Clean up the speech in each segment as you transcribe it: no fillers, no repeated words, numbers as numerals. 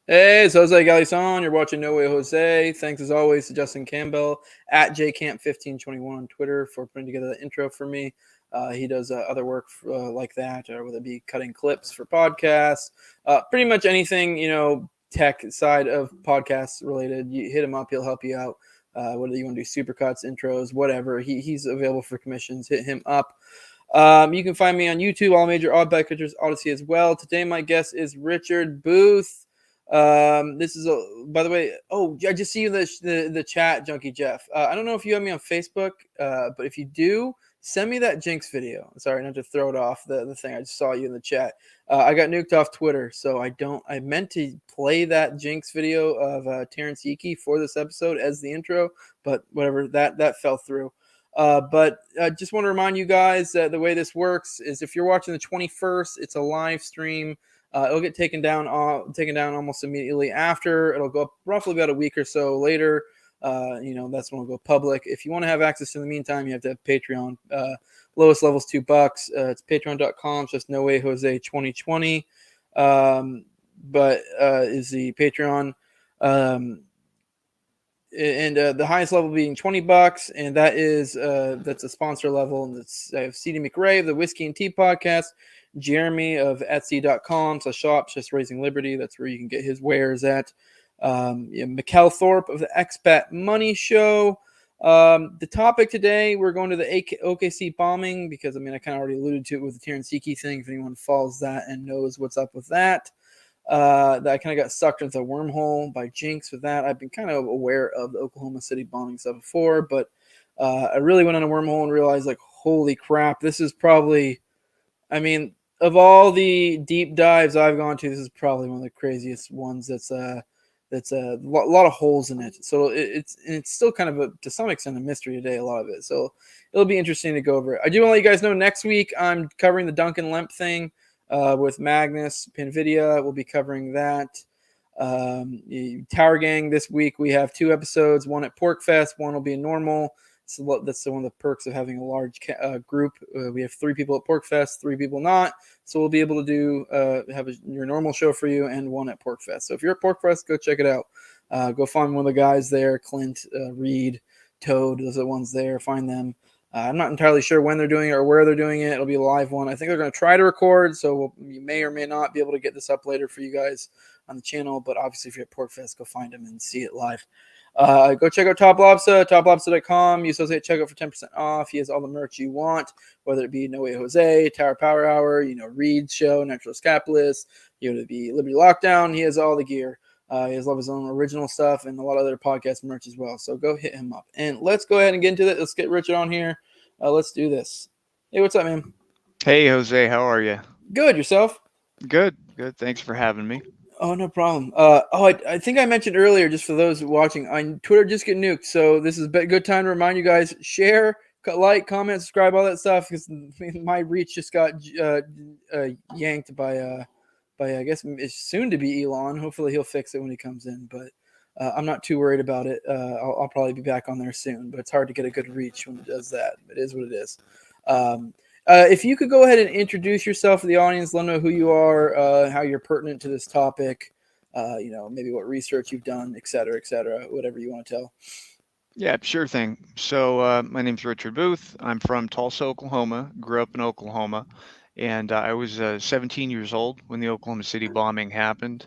Hey, it's Jose Galison. You're watching No Way Jose. Thanks as always to Justin Campbell at jcamp1521 on Twitter for putting together the intro for me. He does other work like that, or whether it be cutting clips for podcasts, pretty much anything, tech side of podcasts related. You hit him up, he'll help you out. Whether you want to do supercuts, intros, whatever, he's available for commissions. Hit him up. You can find me on YouTube, all major odd bike pictures, Odyssey as well. Today, my guest is Richard Booth. This is by the way. Oh, I just see you in the chat, Junkie Jeff. I don't know if you have me on Facebook, but if you do, send me that Jinx video. Sorry, not to throw it off the thing. I just saw you in the chat. I got nuked off Twitter, so I meant to play that Jinx video of Terrence Yeeke for this episode as the intro, but whatever, that fell through. But I just want to remind you guys that the way this works is if you're watching the 21st, it's a live stream. It'll get taken down almost immediately after. It'll go up roughly about a week or so later. That's when it'll go public. If you want to have access in the meantime, you have to have Patreon. Lowest level's $2. It's patreon.com. So it's No Way Jose 2020. Is the Patreon. And the highest level being $20, and that's a sponsor level. And I have CD McRae, the Whiskey and Tea podcast, Jeremy of Etsy.com/shops, Just Raising Liberty. That's where you can get his wares at. Mikkel Thorpe of the Expat Money Show. The topic today, we're going to the OKC bombing because I kind of already alluded to it with the Terrence Yeeke thing. If anyone follows that and knows what's up with that. That I kind of got sucked into a wormhole by Jinx with that. I've been kind of aware of the Oklahoma City bombing stuff before, but I really went on a wormhole and realized, like, holy crap, this is probably, of all the deep dives I've gone to, this is probably one of the craziest ones that's a lot of holes in it. So it's still kind of to some extent a mystery today, a lot of it. So it'll be interesting to go over it. I do want to let you guys know next week I'm covering the Duncan Lemp thing. With Magnus Pinvidia, we'll be covering that. Tower Gang this week, we have 2 episodes, one at Porkfest, one will be normal. So that's one of the perks of having a large group. We have 3 people at Porkfest, 3 people not. So we'll be able to do have your normal show for you and one at Porkfest. So if you're at Porkfest, go check it out. Go find one of the guys there, Clint, Reed, Toad, those are the ones there. Find them. I'm not entirely sure when they're doing it or where they're doing it. It'll be a live one. I think they're going to try to record, so you may or may not be able to get this up later for you guys on the channel. But obviously, if you're at Porkfest, go find them and see it live. Go check out TopLobsta, toplobsta.com. Use Jose at checkout for 10% off. He has all the merch you want, whether it be No Way Jose, Tower Power Hour, Reed's show, Natural Scapolis, it be Liberty Lockdown. He has all the gear. He has all of his own original stuff and a lot of other podcast merch as well. So go hit him up. And let's go ahead and get into it. Let's get Richard on here. Let's do this. Hey, what's up, man? Hey, Jose. How are you? Good. Yourself? Good. Thanks for having me. Oh, no problem. I think I mentioned earlier, just for those watching, on Twitter just get nuked. So this is a good time to remind you guys, share, like, comment, subscribe, all that stuff, because my reach just got yanked by I guess it's soon to be Elon. Hopefully he'll fix it when he comes in, but I'm not too worried about it. I'll probably be back on there soon, but it's hard to get a good reach when it does that. It is what it is. If you could go ahead and introduce yourself to the audience, let them know who you are, how you're pertinent to this topic, maybe what research you've done, et cetera, whatever you want to tell. Yeah, sure thing. So my name's Richard Booth. I'm from Tulsa, Oklahoma, grew up in Oklahoma. And I was 17 years old when the Oklahoma City bombing happened.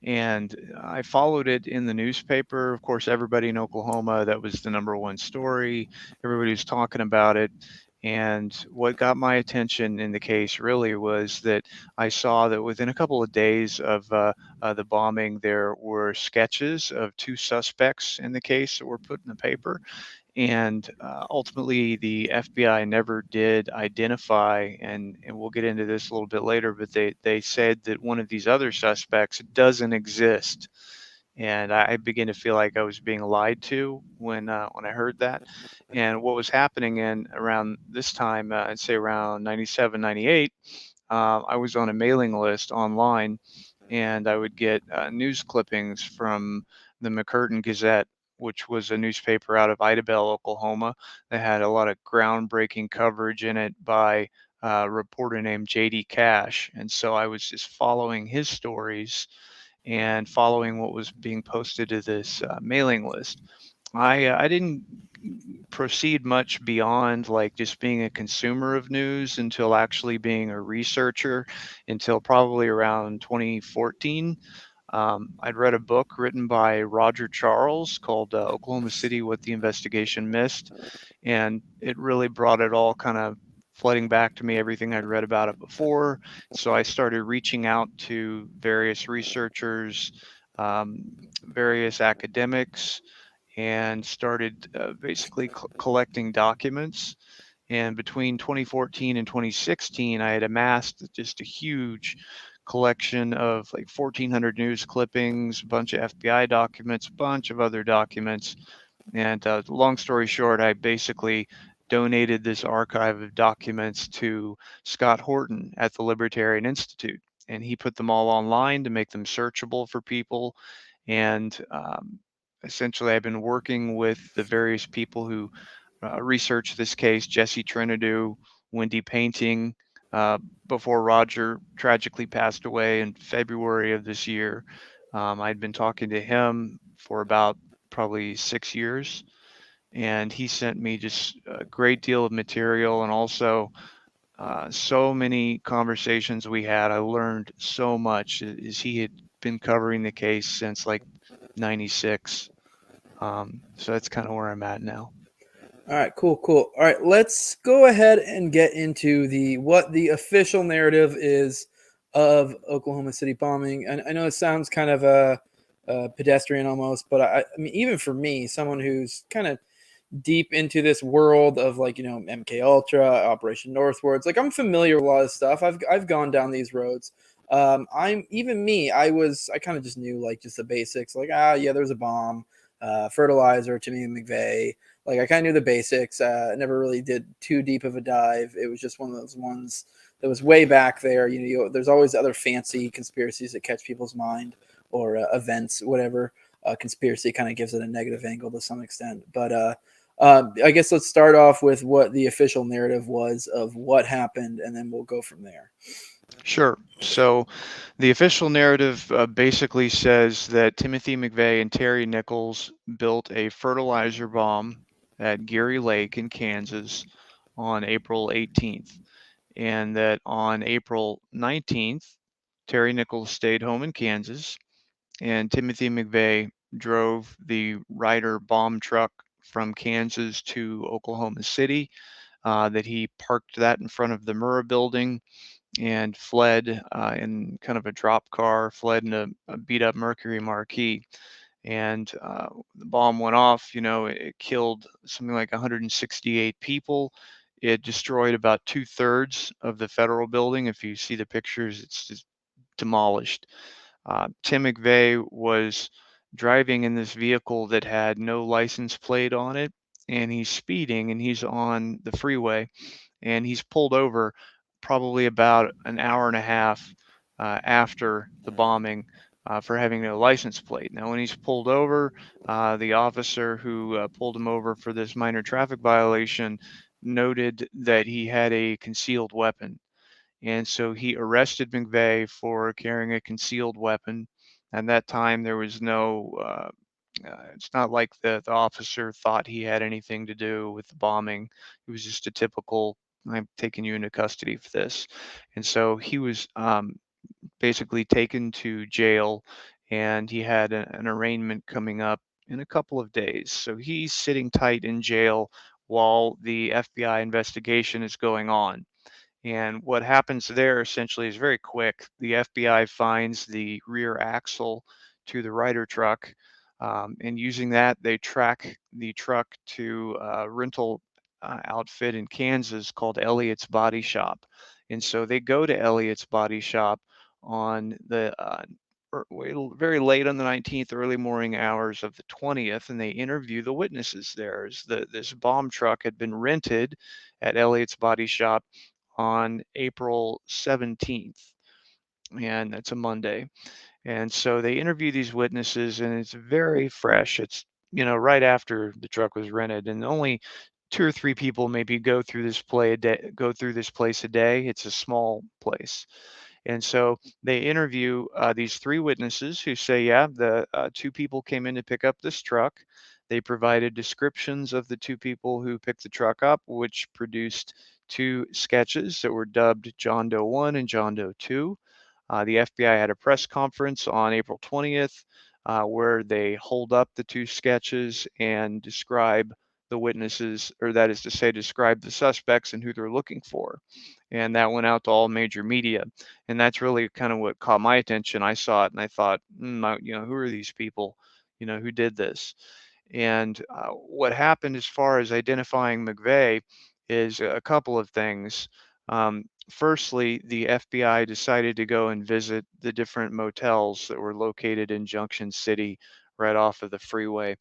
And I followed it in the newspaper. Of course, everybody in Oklahoma, that was the #1 story. Everybody was talking about it. And what got my attention in the case really was that I saw that within a couple of days of the bombing, there were sketches of two suspects in the case that were put in the paper. And ultimately, the FBI never did identify, and we'll get into this a little bit later, but they said that one of these other suspects doesn't exist. And I began to feel like I was being lied to when I heard that. And what was happening in around this time, I'd say around 97, 98, I was on a mailing list online, and I would get news clippings from the McCurtain Gazette, which was a newspaper out of Idabel, Oklahoma. That had a lot of groundbreaking coverage in it by a reporter named JD Cash. And so I was just following his stories and following what was being posted to this mailing list. I didn't proceed much beyond like just being a consumer of news until actually being a researcher until probably around 2014. I'd read a book written by Roger Charles called Oklahoma City: What the Investigation Missed, and it really brought it all kind of flooding back to me, everything I'd read about it before. So I started reaching out to various researchers, um, various academics, and started basically collecting documents. And between 2014 and 2016, I had amassed just a huge collection of like 1,400 news clippings, a bunch of FBI documents, a bunch of other documents. And long story short, I basically donated this archive of documents to Scott Horton at the Libertarian Institute. And he put them all online to make them searchable for people. And essentially, I've been working with the various people who researched this case: Jesse Trinidou, Wendy Painting, uh, before Roger tragically passed away in February of this year. I'd been talking to him for about probably 6 years, and he sent me just a great deal of material, and also so many conversations we had. I learned so much as he had been covering the case since like 96. So that's kind of where I'm at now. All right, cool, cool. All right, let's go ahead and get into the what the official narrative is of Oklahoma City bombing. And I know it sounds kind of pedestrian almost, but I mean, even for me, someone who's kind of deep into this world of like MK Ultra, Operation Northwards, like I'm familiar with a lot of stuff. I've gone down these roads. I'm even me. I kind of just knew like just the basics. Like yeah, there's a bomb, fertilizer, Timmy McVeigh. Like I kind of knew the basics. Never really did too deep of a dive. It was just one of those ones that was way back there. There's always other fancy conspiracies that catch people's mind or events, whatever. Conspiracy kind of gives it a negative angle to some extent. But I guess let's start off with what the official narrative was of what happened, and then we'll go from there. Sure. So the official narrative basically says that Timothy McVeigh and Terry Nichols built a fertilizer bomb at Geary Lake in Kansas on April 18th, and that on April 19th, Terry Nichols stayed home in Kansas, and Timothy McVeigh drove the Ryder bomb truck from Kansas to Oklahoma City, that he parked that in front of the Murrah building and fled in kind of a drop car, fled in a beat up Mercury Marquis. And the bomb went off. It killed something like 168 people. It destroyed about 2/3 of the federal building. If you see the pictures, it's just demolished. Tim McVeigh was driving in this vehicle that had no license plate on it, and he's speeding, and he's on the freeway, and he's pulled over probably about an hour and a half after the bombing for having no license plate. Now, when he's pulled over, the officer who pulled him over for this minor traffic violation noted that he had a concealed weapon. And so he arrested McVeigh for carrying a concealed weapon. At that time, there was no, it's not like the officer thought he had anything to do with the bombing. It was just a typical, I'm taking you into custody for this. And so he was basically taken to jail, and he had an arraignment coming up in a couple of days. So he's sitting tight in jail while the FBI investigation is going on. And what happens there essentially is very quick. The FBI finds the rear axle to the Ryder truck, and using that, they track the truck to a rental outfit in Kansas called Elliott's Body Shop. And so they go to Elliott's Body Shop on the very late on the 19th, early morning hours of the 20th, and they interview the witnesses there. This bomb truck had been rented at Elliott's Body Shop on April 17th, and that's a Monday. And so they interview these witnesses, and it's very fresh. It's, right after the truck was rented, and only two or three people maybe go through this place a day. It's a small place. And so they interview these three witnesses who say, yeah, the two people came in to pick up this truck. They provided descriptions of the two people who picked the truck up, which produced two sketches that were dubbed John Doe 1 and John Doe 2. The FBI had a press conference on April 20th where they hold up the two sketches and describe the witnesses, or that is to say, describe the suspects and who they're looking for. And that went out to all major media. And that's really kind of what caught my attention. I saw it and I thought, who are these people, who did this? And what happened as far as identifying McVeigh is a couple of things. Firstly, the FBI decided to go and visit the different motels that were located in Junction City right off of the freeway.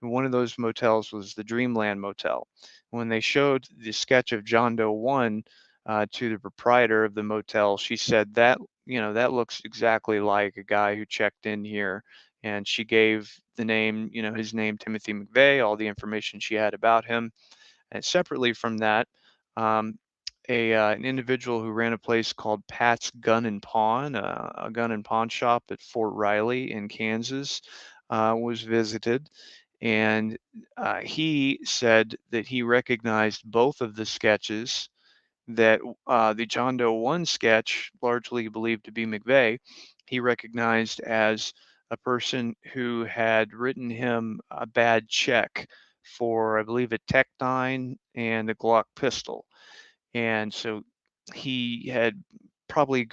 And one of those motels was the Dreamland Motel. When they showed the sketch of John Doe 1 to the proprietor of the motel, she said that looks exactly like a guy who checked in here. And she gave the name, his name, Timothy McVeigh, all the information she had about him. And separately from that, um, an individual who ran a place called Pat's Gun and Pawn, a gun and pawn shop at Fort Riley in Kansas, was visited. And he said that he recognized both of the sketches, that the John Doe 1 sketch, largely believed to be McVeigh, he recognized as a person who had written him a bad check for, I believe, a Tech 9 and a Glock pistol. And so he had probably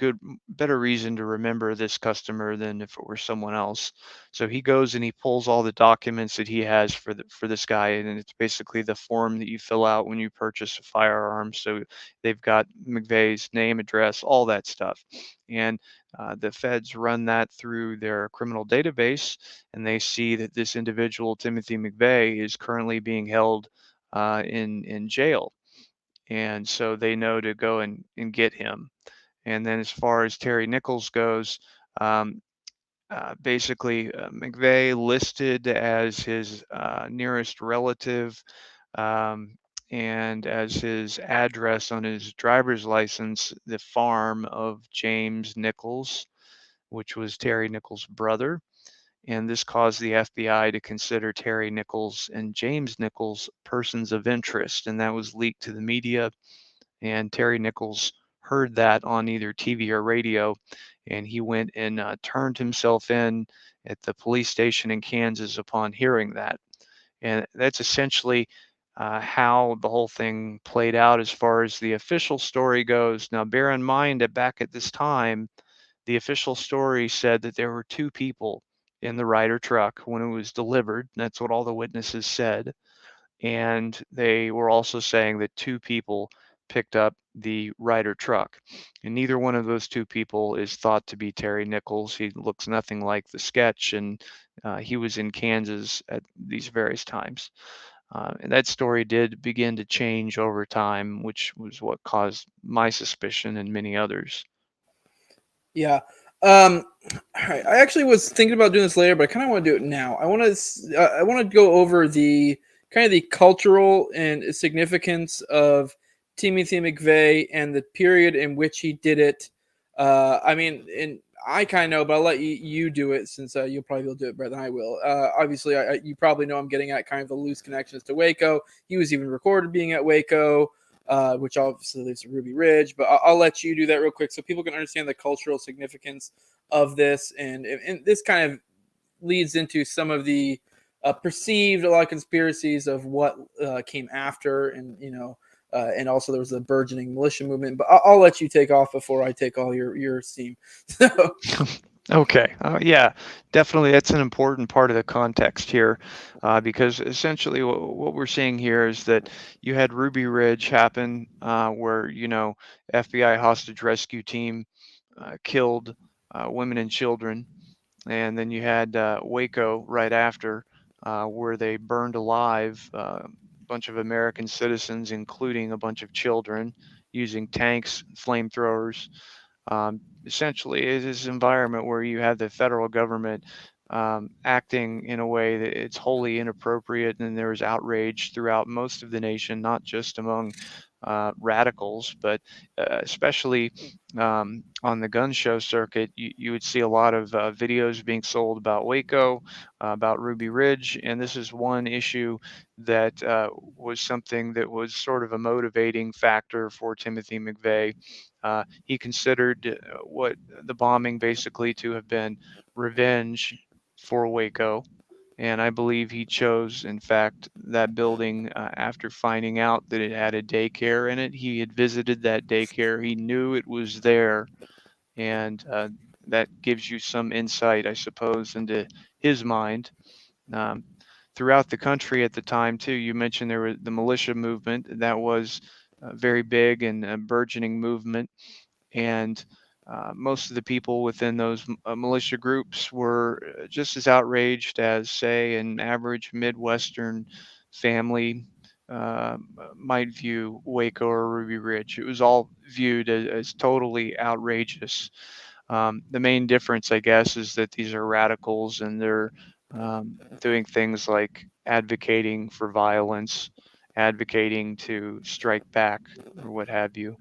better reason to remember this customer than if it were someone else. So he goes and he pulls all the documents that he has for this guy, and it's basically the form that you fill out when you purchase a firearm. So they've got McVeigh's name, address, all that stuff, and the feds run that through their criminal database, and they see that this individual, Timothy McVeigh, is currently being held in jail, and so they know to go and get him. And then as far as Terry Nichols goes, um, basically McVeigh listed as his nearest relative, um, and as his address on his driver's license, the farm of James Nichols, which was Terry Nichols' brother. And this caused the FBI to consider Terry Nichols and James Nichols persons of interest, and that was leaked to the media. And Terry Nichols heard that on either TV or radio, and he went and turned himself in at the police station in Kansas upon hearing that. And that's essentially how the whole thing played out as far as the official story goes. Now, bear in mind that back at this time, the official story said that there were two people in the Ryder truck when it was delivered. That's what all the witnesses said. And they were also saying that two people picked up the Ryder truck. And neither one of those two people is thought to be Terry Nichols. He looks nothing like the sketch, and he was in Kansas at these various times. And that story did begin to change over time, which was what caused my suspicion and many others. Yeah. All right. I actually was thinking about doing this later, but I kind of want to do it now. I want to go over the kind of the cultural and significance of Timothy McVeigh and the period in which he did it. I mean, and I kind of know, but I'll let you do it since you'll probably be able to do it better than I will. Obviously, you probably know I'm getting at kind of the loose connections to Waco. He was even recorded being at Waco. Which obviously lives in Ruby Ridge, but I'll let you do that real quick so people can understand the cultural significance of this. And this kind of leads into some of the perceived, a lot of conspiracies of what came after, and also there was a burgeoning militia movement. But I'll let you take off before I take all your steam. So Okay. Yeah, definitely. That's an important part of the context here, because essentially what we're seeing here is that you had Ruby Ridge happen, where, FBI hostage rescue team killed women and children. And then you had Waco right after, where they burned alive a bunch of American citizens, including a bunch of children, using tanks, flamethrowers. Essentially, it is an environment where you have the federal government acting in a way that it's wholly inappropriate, and there was outrage throughout most of the nation, not just among radicals, but especially on the gun show circuit. You would see a lot of videos being sold about Waco, about Ruby Ridge, and this is one issue that was something that was sort of a motivating factor for Timothy McVeigh. He considered what the bombing basically to have been revenge for Waco. And I believe he chose, in fact, that building after finding out that it had a daycare in it. He had visited that daycare. He knew it was there. And that gives you some insight, I suppose, into his mind. Um, Throughout the country at the time, too, you mentioned there was the militia movement. That was a very big and burgeoning movement. And most of the people within those militia groups were just as outraged as, say, an average Midwestern family might view Waco or Ruby Ridge. It was all viewed as totally outrageous. The main difference, I guess, is that these are radicals and they're doing things like advocating for violence, advocating to strike back, or what have you.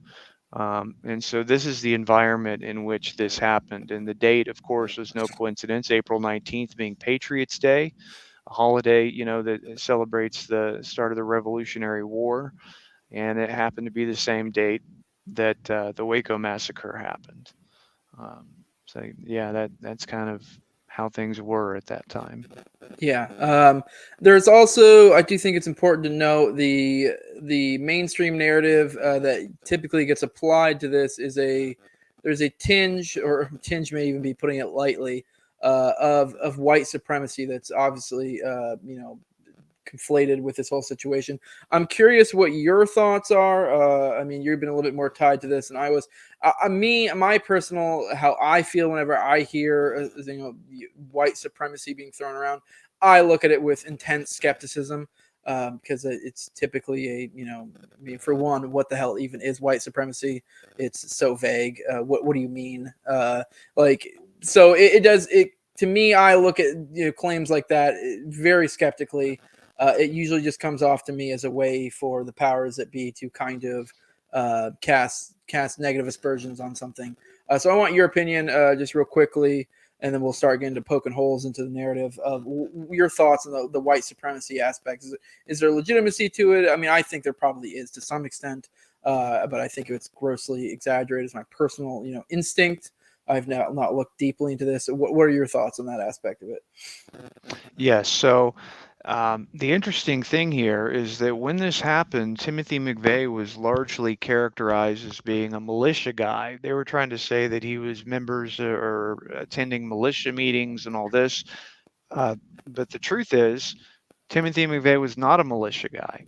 And so this is the environment in which this happened. And the date, of course, was no coincidence, April 19th being Patriots Day, a holiday, that celebrates the start of the Revolutionary War. And it happened to be the same date that the Waco massacre happened. Um, so yeah, that's kind of how things were at that time. yeah, there's also, I do think it's important to note the mainstream narrative that typically gets applied to this is there's a tinge, or tinge may even be putting it lightly, of white supremacy that's obviously conflated with this whole situation. I'm curious what your thoughts are. I mean, you've been a little bit more tied to this than I was. My personal, how I feel whenever I hear white supremacy being thrown around, I look at it with intense skepticism. Because it's typically I mean, for one, what the hell even is white supremacy? It's so vague. What do you mean? Like, so it does it to me. I look at claims like that very skeptically. It usually just comes off to me as a way for the powers that be to kind of cast negative aspersions on something. So I want your opinion, just real quickly, and then we'll start getting to poking holes into the narrative of your thoughts on the white supremacy aspect. Is there legitimacy to it? I mean, I think there probably is to some extent, but I think it's grossly exaggerated. It's my personal, instinct. I've not looked deeply into this. What are your thoughts on that aspect of it? Yes. So the interesting thing here is that when this happened, Timothy McVeigh was largely characterized as being a militia guy. They were trying to say that he was members or attending militia meetings and all this. Uh, but the truth is, Timothy McVeigh was not a militia guy.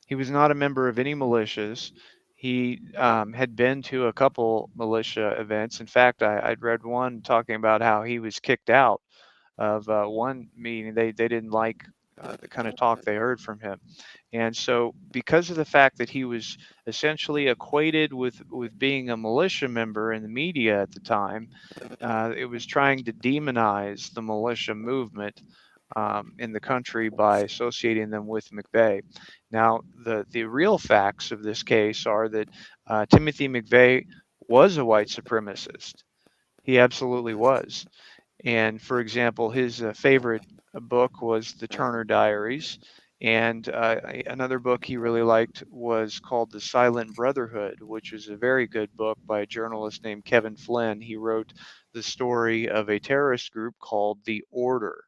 He was not a member of any militias. He had been to a couple militia events. In fact, I'd read one talking about how he was kicked out of one meeting. They didn't like the kind of talk they heard from him. And so, because of the fact that he was essentially equated with being a militia member in the media at the time, it was trying to demonize the militia movement in the country by associating them with McVeigh. Now, the real facts of this case are that Timothy McVeigh was a white supremacist. He absolutely was. And for example, his favorite book was the Turner Diaries. And another book he really liked was called The Silent Brotherhood, which is a very good book by a journalist named Kevin Flynn. He wrote the story of a terrorist group called The Order.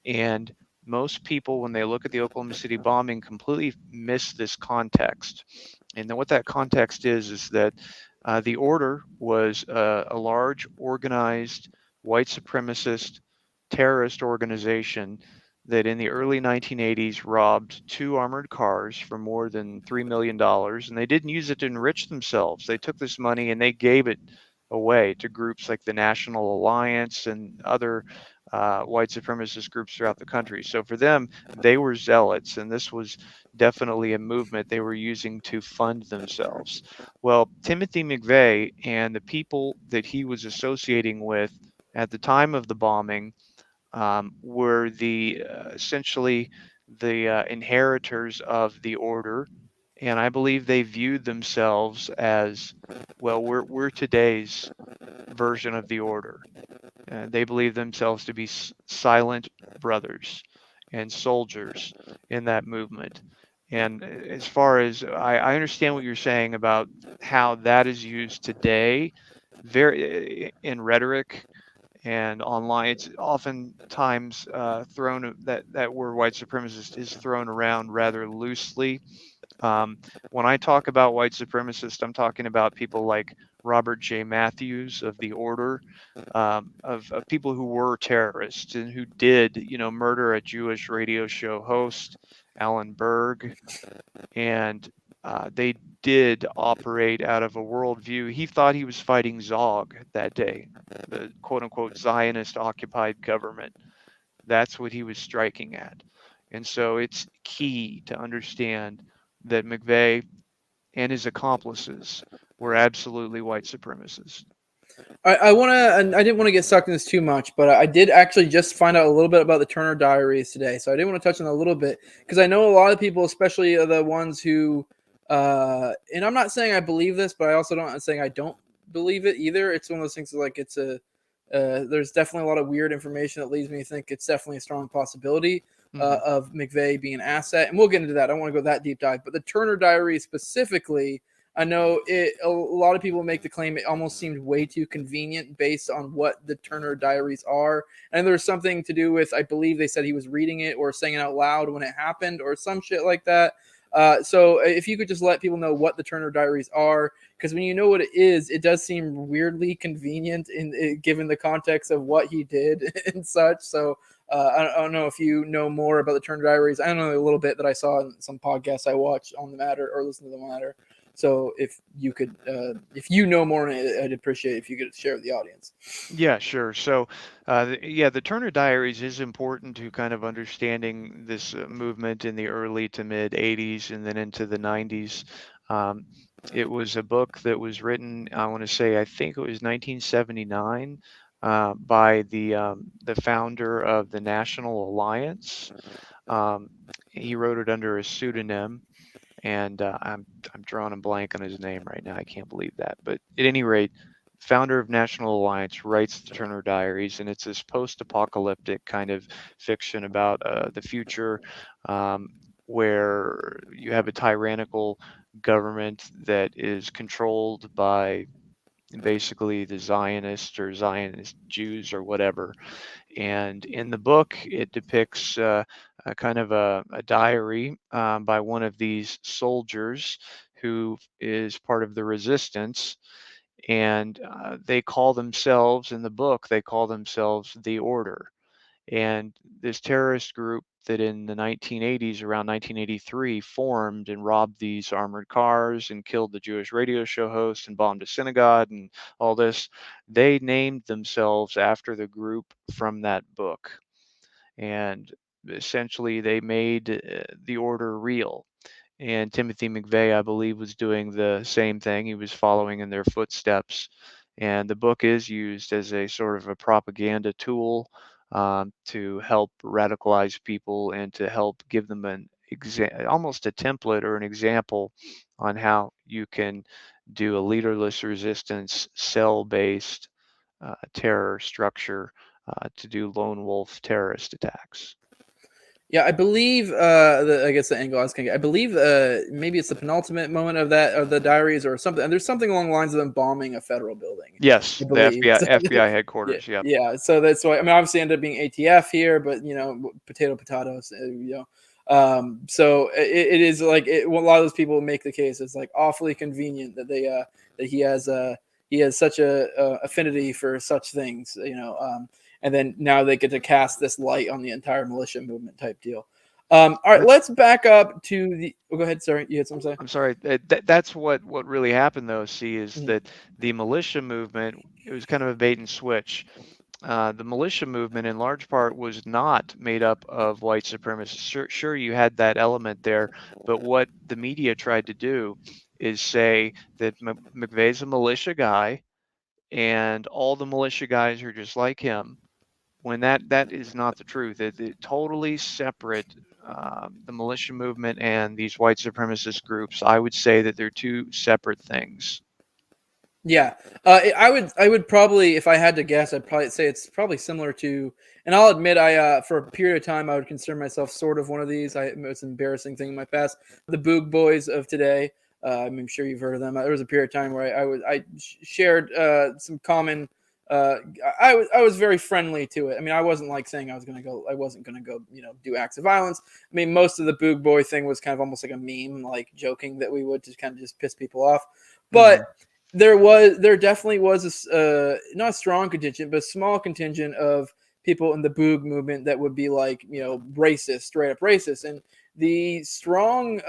And most people, when they look at the Oklahoma City bombing, completely miss this context. And then what that context is that the order was a large, organized, white supremacist terrorist organization that in the early 1980s robbed two armored cars for more than $3 million, and they didn't use it to enrich themselves. They took this money and they gave it away to groups like the National Alliance and other white supremacist groups throughout the country. So for them, they were zealots, and this was definitely a movement they were using to fund themselves. Well, Timothy McVeigh and the people that he was associating with at the time of the bombing were the essentially the inheritors of the order, and I believe they viewed themselves as, well, we're today's version of the order. They believe themselves to be silent brothers and soldiers in that movement. And as far as I understand what you're saying about how that is used today, very in rhetoric and online, it's oftentimes thrown that word white supremacist is thrown around rather loosely. Um, when I talk about white supremacist, I'm talking about people like Robert J. Matthews of the Order, of people who were terrorists and who did, murder a Jewish radio show host, Alan Berg, and they did operate out of a worldview. He thought he was fighting Zog that day, the quote unquote Zionist occupied government. That's what he was striking at. And so it's key to understand that McVeigh and his accomplices were absolutely white supremacists. I want to, and I didn't want to get stuck in this too much, but I did actually just find out a little bit about the Turner Diaries today. So I did want to touch on a little bit because I know a lot of people, especially the ones who, and I'm not saying I believe this, but I also don't, I'm saying I don't believe it either. It's one of those things like it's there's definitely a lot of weird information that leads me to think it's definitely a strong possibility Mm-hmm. of McVeigh being an asset. And we'll get into that. I don't want to go that deep dive, but the Turner Diaries specifically, I know a lot of people make the claim it almost seemed way too convenient based on what the Turner Diaries are. And there's something to do with, I believe they said he was reading it or saying it out loud when it happened or some shit like that. So if you could just let people know what the Turner Diaries are, because when you know what it is, it does seem weirdly convenient given the context of what he did and such. So I don't know if you know more about the Turner Diaries. I know a little bit that I saw in some podcasts I watched on the matter or listen to the matter. So if you could, if you know more, I'd appreciate if you could share with the audience. Yeah, sure. So, the Turner Diaries is important to kind of understanding this movement in the early to mid 80s and then into the 90s. Um, it was a book that was written, I want to say, I think it was 1979, by the founder of the National Alliance. Um, he wrote it under a pseudonym, and I'm drawing a blank on his name right now. I can't believe that. But at any rate, founder of National Alliance writes the Turner Diaries, and it's this post-apocalyptic kind of fiction about the future, um, where you have a tyrannical government that is controlled by basically the Zionists or Zionist Jews or whatever. And in the book, it depicts a kind of a diary by one of these soldiers who is part of the resistance. And they call themselves, in the book, they call themselves the Order. And this terrorist group that in the 1980s, around 1983, formed and robbed these armored cars and killed the Jewish radio show host and bombed a synagogue and all this, they named themselves after the group from that book. And essentially, they made the order real. And Timothy McVeigh, I believe, was doing the same thing. He was following in their footsteps. And the book is used as a sort of a propaganda tool to help radicalize people and to help give them almost a template or an example on how you can do a leaderless resistance, cell-based terror structure to do lone wolf terrorist attacks. Yeah, I believe I guess the angle I was going to get. I believe maybe it's the penultimate moment of that of the diaries or something. And there's something along the lines of them bombing a federal building. Yes, I the believe. FBI Yeah, headquarters. Yep. yeah. So that's why. I mean, obviously, ended up being ATF here, but potato potatoes. So it is like well, a lot of those people make the case. It's like awfully convenient that that he has such a affinity for such things. And then now they get to cast this light on the entire militia movement type deal. All right, That's let's back up to the. Oh, go ahead. Sorry, you had something to say. I'm sorry. That's what really happened though. See, is Mhm. that the militia movement, it was kind of a bait and switch. The militia movement, in large part, was not made up of white supremacists. Sure, you had that element there, but what the media tried to do is say that McVeigh's a militia guy, and all the militia guys are just like him. When that is not the truth. It totally separate. The militia movement and these white supremacist groups. I would say that they're two separate things. Yeah, I would probably, if I had to guess, I'd probably say it's probably similar to. And I'll admit, I for a period of time, I would consider myself sort of one of these. It's an embarrassing thing in my past. The Boog Boys of today. I'm sure you've heard of them. There was a period of time where I shared some common. Uh, I was very friendly to it. I mean, I wasn't like saying I was gonna go. I wasn't gonna go. Do acts of violence. I mean, most of the Boog Boy thing was kind of almost like a meme, like joking that we would just kind of just piss people off. But Hmm. there definitely was not a strong contingent, but a small contingent of people in the Boog movement that would be like racist, straight up racist, and the strong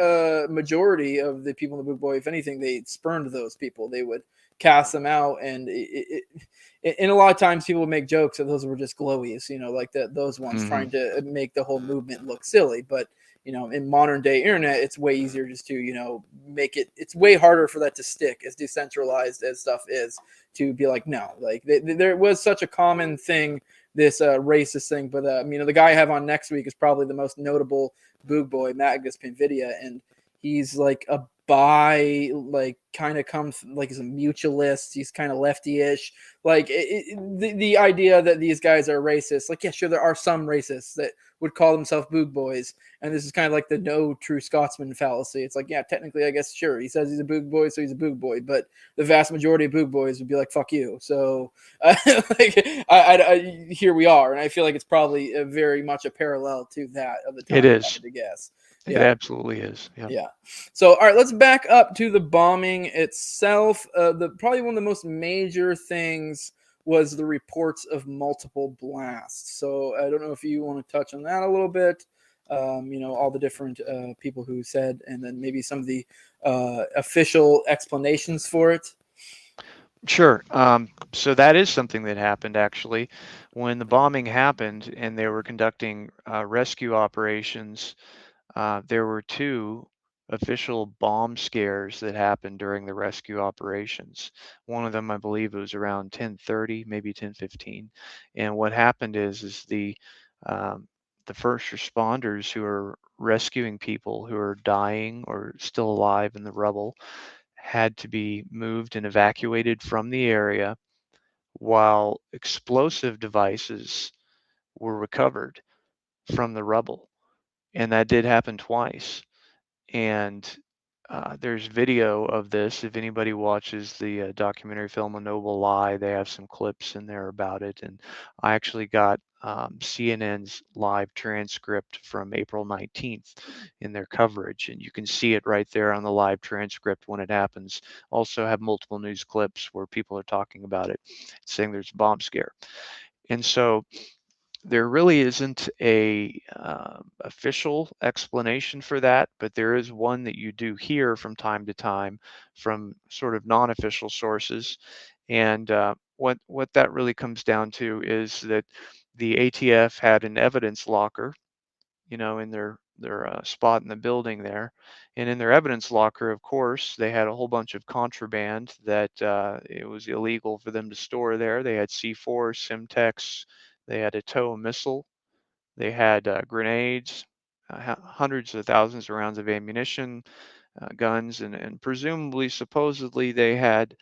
majority of the people in the Boog Boy, if anything, they spurned those people. They would cast them out, and and a lot of times people would make jokes that those were just glowies, like those ones Hmm. trying to make the whole movement look silly, but in modern day internet, it's way easier just to, make it, it's way harder for that to stick as decentralized as stuff is to be like, no, like there was such a common thing, this racist thing. But, the guy I have on next week is probably the most notable Boog Boy, Magus Pinvidia. And he's like a bi, like kind of comes like he's a mutualist. He's kind of lefty-ish. Like the idea that these guys are racist, like, yeah, sure, there are some racists that would call themselves Boog Boys, and this is kind of like the no true Scotsman fallacy. It's like, yeah, technically, I guess, sure, he says he's a Boog Boy, so he's a Boog Boy, but the vast majority of Boog Boys would be like, fuck you. So, like, here we are, and I feel like it's probably very much a parallel to that of the It time, if I is. had to guess. It Yeah. absolutely is. Yeah. Yeah. So, all right, let's back up to the bombing itself. The probably one of the most major things was the reports of multiple blasts. So, I don't know if you want to touch on that a little bit. All the different people who said, and then maybe some of the official explanations for it. Sure. So that is something that happened actually. When the bombing happened and they were conducting rescue operations, there were two official bomb scares that happened during the rescue operations. One of them, I believe, it was around 10:30, maybe 10:15. And what happened is um, the first responders who are rescuing people who are dying or still alive in the rubble had to be moved and evacuated from the area while explosive devices were recovered from the rubble. And that did happen twice. And there's video of this. If anybody watches the documentary film A Noble Lie, they have some clips in there about it. And I actually got CNN's live transcript from April 19th in their coverage, and you can see it right there on the live transcript when it happens. Also have multiple news clips where people are talking about it, saying there's a bomb scare. And so there really isn't a official explanation for that, but there is one that you do hear from time to time from sort of non-official sources. And what that really comes down to is that the ATF had an evidence locker, in their spot in the building there, and in their evidence locker, of course, they had a whole bunch of contraband that it was illegal for them to store there. They had C4, Simtex, they had a TOW missile, they had grenades, hundreds of thousands of rounds of ammunition, guns, and presumably, supposedly, they had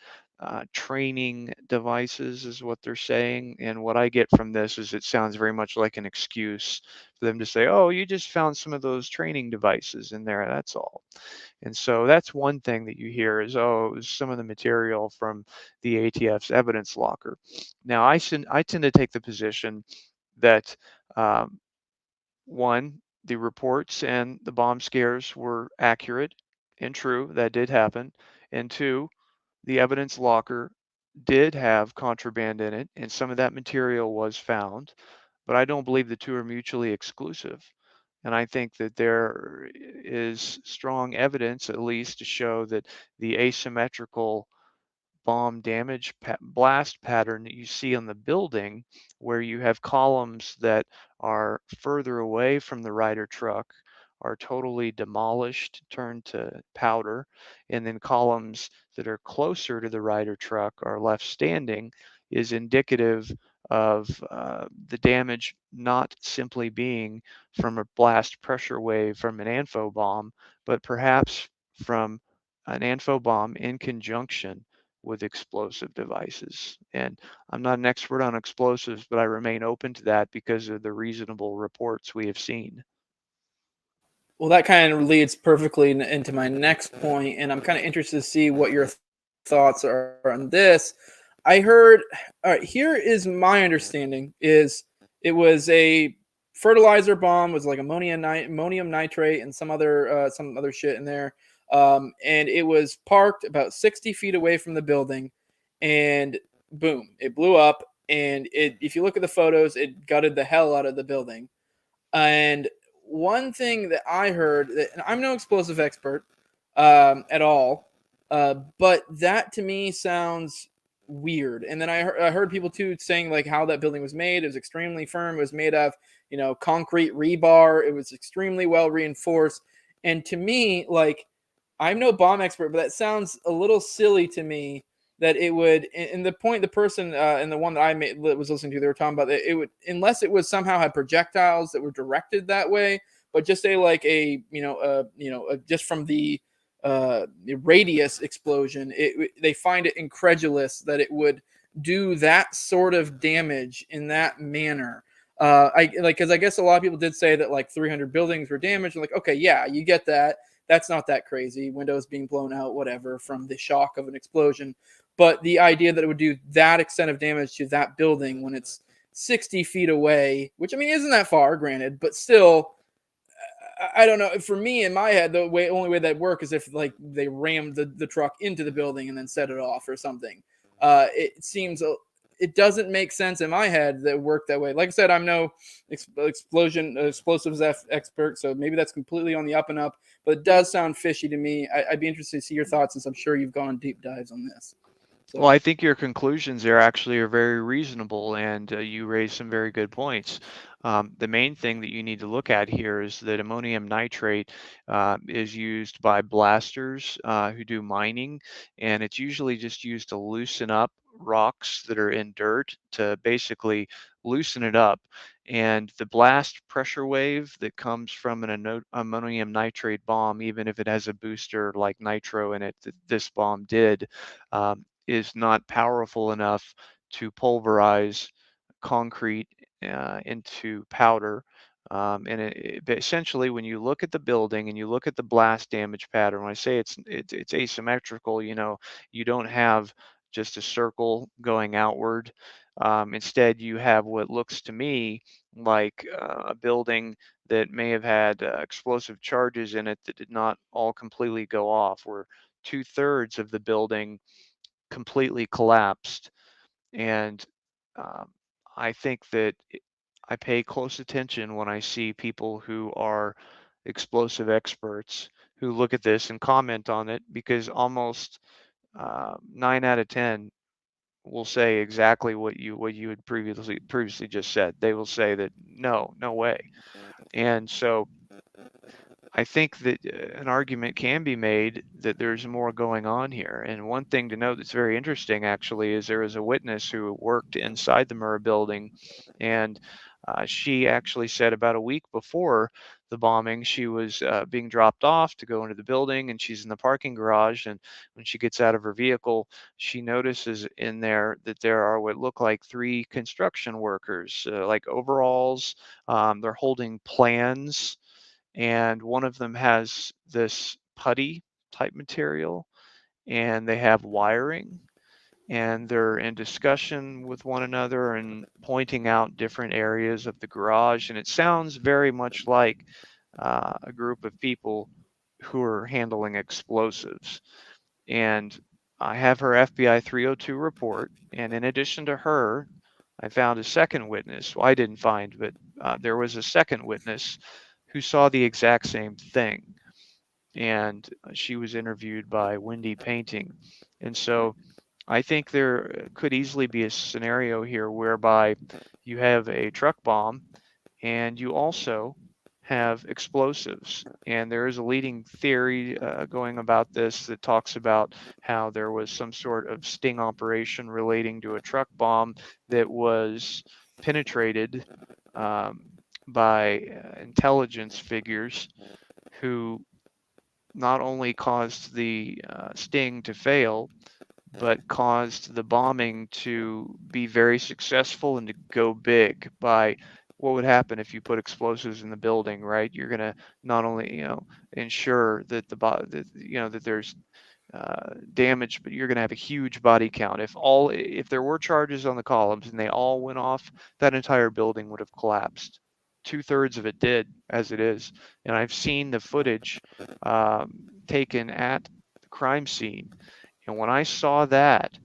training devices is what they're saying. And what I get from this is it sounds very much like an excuse for them to say, oh, you just found some of those training devices in there, that's all. And so that's one thing that you hear is, oh, it was some of the material from the ATF's evidence locker. Now, I tend to take the position that um, one, the reports and the bomb scares were accurate and true. That did happen. And two, the evidence locker did have contraband in it, and some of that material was found. But I don't believe the two are mutually exclusive. And I think that there is strong evidence, at least, to show that the asymmetrical bomb damage blast pattern that you see on the building, where you have columns that are further away from the Ryder truck are totally demolished, turned to powder, and then columns that are closer to the Ryder truck are left standing, is indicative of the damage not simply being from a blast pressure wave from an ANFO bomb, but perhaps from an ANFO bomb in conjunction with explosive devices. And I'm not an expert on explosives, but I remain open to that because of the reasonable reports we have seen. Well, that kind of leads perfectly into my next point, and I'm kind of interested to see what your thoughts are on this. I heard, all right, here is my understanding: is it was a fertilizer bomb, was like ammonium nitrate and some other shit in there, and it was parked about 60 feet away from the building, and boom, it blew up. And if you look at the photos, it gutted the hell out of the building. And one thing that I heard, and I'm no explosive expert at all, but that to me sounds weird. And then I heard people too saying like how that building was made. It was extremely firm. It was made of concrete rebar. It was extremely well reinforced. And to me, like I'm no bomb expert, but that sounds a little silly to me that it would. And the point, the person and the one that I was listening to, they were talking about that it would, unless it was somehow had projectiles that were directed that way, but just say like just from the radius explosion, they find it incredulous that it would do that sort of damage in that manner. I like because I guess a lot of people did say that like 300 buildings were damaged. I'm like, okay, yeah, you get that. That's not that crazy. Windows being blown out, whatever, from the shock of an explosion. But the idea that it would do that extent of damage to that building when it's 60 feet away, which I mean isn't that far, granted, but still, I don't know. For me, in my head, the only way that work is if like they rammed the truck into the building and then set it off or something. It seems it doesn't make sense in my head that it worked that way. Like I said, I'm no explosives expert, so maybe that's completely on the up and up. But it does sound fishy to me. I'd be interested to see your thoughts, since I'm sure you've gone deep dives on this. So. Well, I think your conclusions there actually are very reasonable, and you raised some very good points. The main thing that you need to look at here is that ammonium nitrate is used by blasters who do mining, and it's usually just used to loosen up rocks that are in dirt to basically loosen it up. And the blast pressure wave that comes from an ammonium nitrate bomb, even if it has a booster like nitro in it that this bomb did, is not powerful enough to pulverize concrete into powder. But essentially, when you look at the building and you look at the blast damage pattern, when I say it's asymmetrical, you don't have just a circle going outward. Instead, you have what looks to me like a building that may have had explosive charges in it that did not all completely go off, where 2/3 of the building completely collapsed. And um, I think that I pay close attention when I see people who are explosive experts who look at this and comment on it, because almost 9 out of 10 will say exactly what you had previously just said. They will say that no way. And so I think that an argument can be made that there's more going on here. And one thing to note that's very interesting, actually, is there was a witness who worked inside the Murrah building, and she actually said about a week before the bombing. She was being dropped off to go into the building, and she's in the parking garage. And when she gets out of her vehicle, she notices in there that there are what look like three construction workers, like overalls. They're holding plans, and one of them has this putty type material, and they have wiring, and they're in discussion with one another and pointing out different areas of the garage. And it sounds very much like a group of people who are handling explosives. And I have her FBI 302 report. And in addition to her, I found a second witness. Well, I didn't find, but there was a second witness who saw the exact same thing. And she was interviewed by Wendy Painting. And so I think there could easily be a scenario here whereby you have a truck bomb and you also have explosives. And there is a leading theory going about this that talks about how there was some sort of sting operation relating to a truck bomb that was penetrated by intelligence figures who not only caused the sting to fail, but caused the bombing to be very successful and to go big. By what would happen if you put explosives in the building, right? You're going to not only, ensure that that there's damage, but you're going to have a huge body count. If there were charges on the columns and they all went off, that entire building would have collapsed. 2/3 of it did, as it is. And I've seen the footage taken at the crime scene, and when I saw that,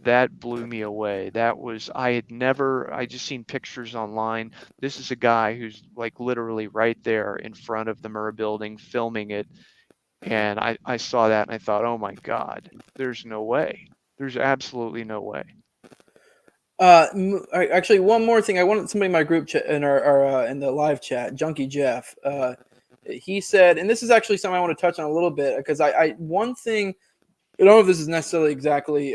that blew me away. I just seen pictures online. This is a guy who's like literally right there in front of the Murrah building filming it. And I saw that and I thought, oh my God, there's no way. There's absolutely no way. Actually, one more thing. I wanted somebody in my group chat in our in the live chat, Junkie Jeff. He said, and this is actually something I want to touch on a little bit because one thing. I don't know if this is necessarily exactly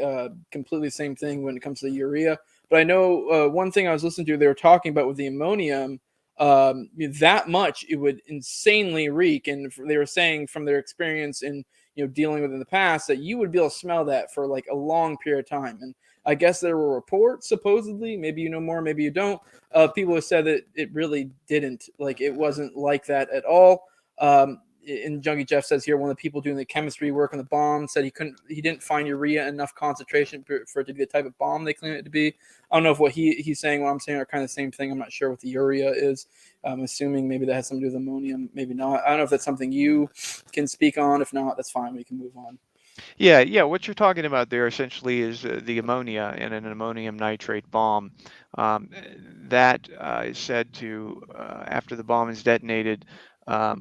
completely the same thing when it comes to the urea, but I know one thing I was listening to, they were talking about with the ammonium, that much it would insanely reek, and they were saying from their experience in dealing with in the past that you would be able to smell that for like a long period of time. And I guess there were reports, supposedly, maybe you know more, maybe you don't. People have said that it really didn't, like it wasn't like that at all. And Junkie Jeff says here, one of the people doing the chemistry work on the bomb said he didn't find urea enough concentration for it to be the type of bomb they claim it to be. I don't know if what he's saying, what I'm saying are kind of the same thing. I'm not sure what the urea is. I'm assuming maybe that has something to do with ammonium, maybe not. I don't know if that's something you can speak on. If not, that's fine. We can move on. Yeah. What you're talking about there essentially is the ammonia in an ammonium nitrate bomb. Um, that is said to, after the bomb is detonated,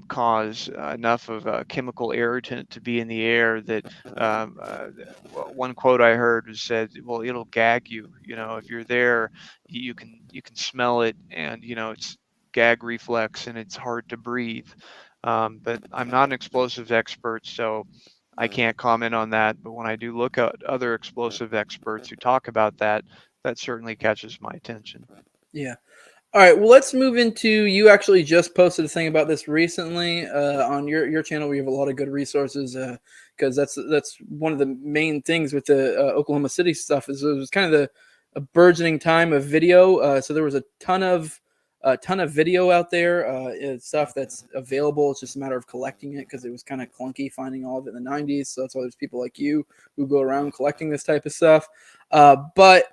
cause enough of a chemical irritant to be in the air that one quote I heard was said, "Well, it'll gag you. If you're there, you can smell it, and it's gag reflex, and it's hard to breathe." But I'm not an explosives expert, so I can't comment on that. But when I do look at other explosive experts who talk about that, that certainly catches my attention. Yeah. All right, well, let's move into, you actually just posted a thing about this recently on your channel. We have a lot of good resources because that's one of the main things with the Oklahoma City stuff is it was kind of a burgeoning time of video. So there was a ton of video out there, stuff that's available. It's just a matter of collecting it because it was kind of clunky finding all of it in the 90s. So that's why there's people like you who go around collecting this type of stuff. But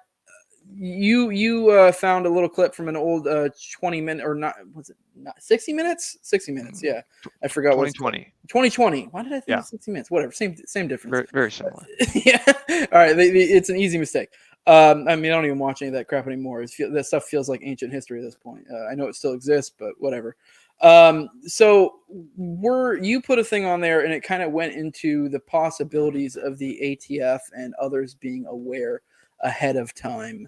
you found a little clip from an old 20-minute, or not, was it not 60 minutes? 60 minutes, yeah. I forgot what it's called. 2020. 2020. Why did I think Yeah. 60 minutes? Whatever, same difference. Very, very similar. Yeah. All right, it's an easy mistake. I mean, I don't even watch any of that crap anymore. That stuff feels like ancient history at this point. I know it still exists, but whatever. So you put a thing on there, and it kind of went into the possibilities of the ATF and others being aware ahead of time.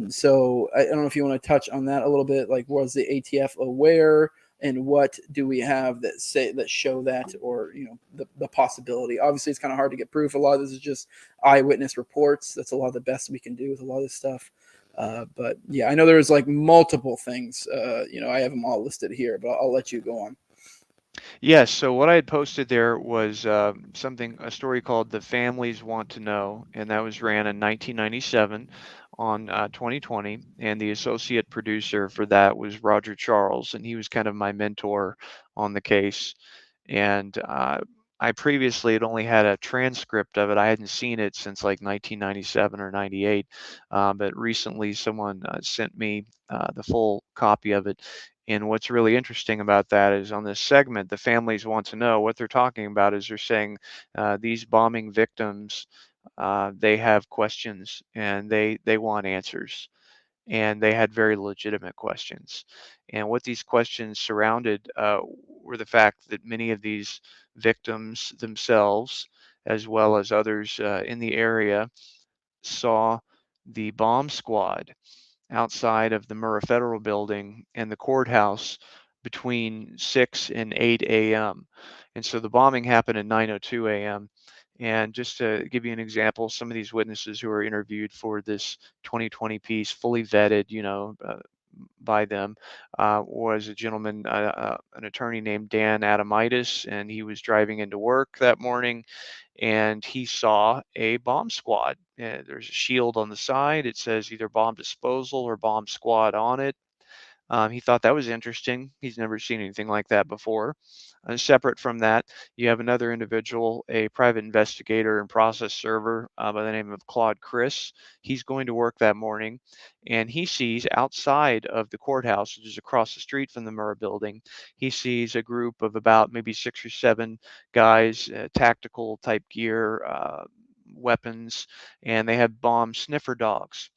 So I don't know if you want to touch on that a little bit. Like, was the ATF aware, and what do we have that show that, or the possibility? Obviously, it's kind of hard to get proof. A lot of this is just eyewitness reports. That's a lot of the best we can do with a lot of this stuff. But yeah, I know there's like multiple things. I have them all listed here, but I'll let you go on. Yes, so what I had posted there was a story called The Families Want to Know, and that was ran in 1997 on 2020. And the associate producer for that was Roger Charles, and he was kind of my mentor on the case. And I previously had only had a transcript of it. I hadn't seen it since like 1997 or 98, but recently someone sent me the full copy of it. And what's really interesting about that is on this segment, the families want to know what they're talking about is they're saying these bombing victims, they have questions and they want answers. And they had very legitimate questions. And what these questions surrounded were the fact that many of these victims themselves, as well as others in the area, saw the bomb squad outside of the Murrah Federal Building and the courthouse between 6 and 8 a.m. And so the bombing happened at 9:02 a.m. And just to give you an example, some of these witnesses who were interviewed for this 2020 piece, fully vetted, by them, was a gentleman, an attorney named Dan Adamitis, and he was driving into work that morning and he saw a bomb squad. There's a shield on the side. It says either bomb disposal or bomb squad on it. He thought that was interesting. He's never seen anything like that before. Separate from that, you have another individual, a private investigator and process server by the name of Claude Chris. He's going to work that morning, and he sees outside of the courthouse, which is across the street from the Murrah building, he sees a group of about maybe 6 or 7 guys, tactical type gear, weapons, and they have bomb sniffer dogs.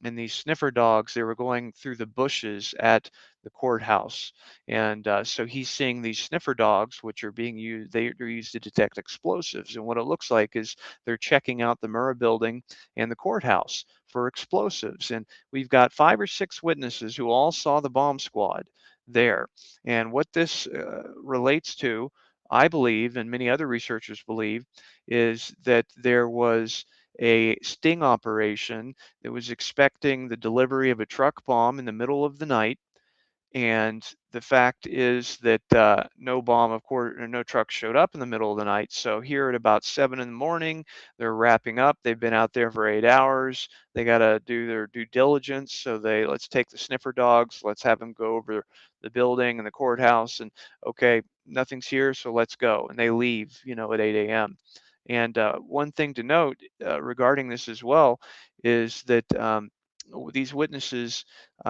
And these sniffer dogs, they were going through the bushes at the courthouse. And so he's seeing these sniffer dogs, which are being used, they're used to detect explosives. And what it looks like is they're checking out the Murrah building and the courthouse for explosives. And we've got 5 or 6 witnesses who all saw the bomb squad there. And what this relates to, I believe, and many other researchers believe, is that there was a sting operation that was expecting the delivery of a truck bomb in the middle of the night. And the fact is that no bomb, of course, or no truck showed up in the middle of the night. So here at about 7 in the morning, they're wrapping up. They've been out there for 8 hours. They got to do their due diligence. So let's take the sniffer dogs. Let's have them go over the building and the courthouse. And okay, nothing's here, so let's go. And they leave, at 8 a.m. And one thing to note regarding this as well is that these witnesses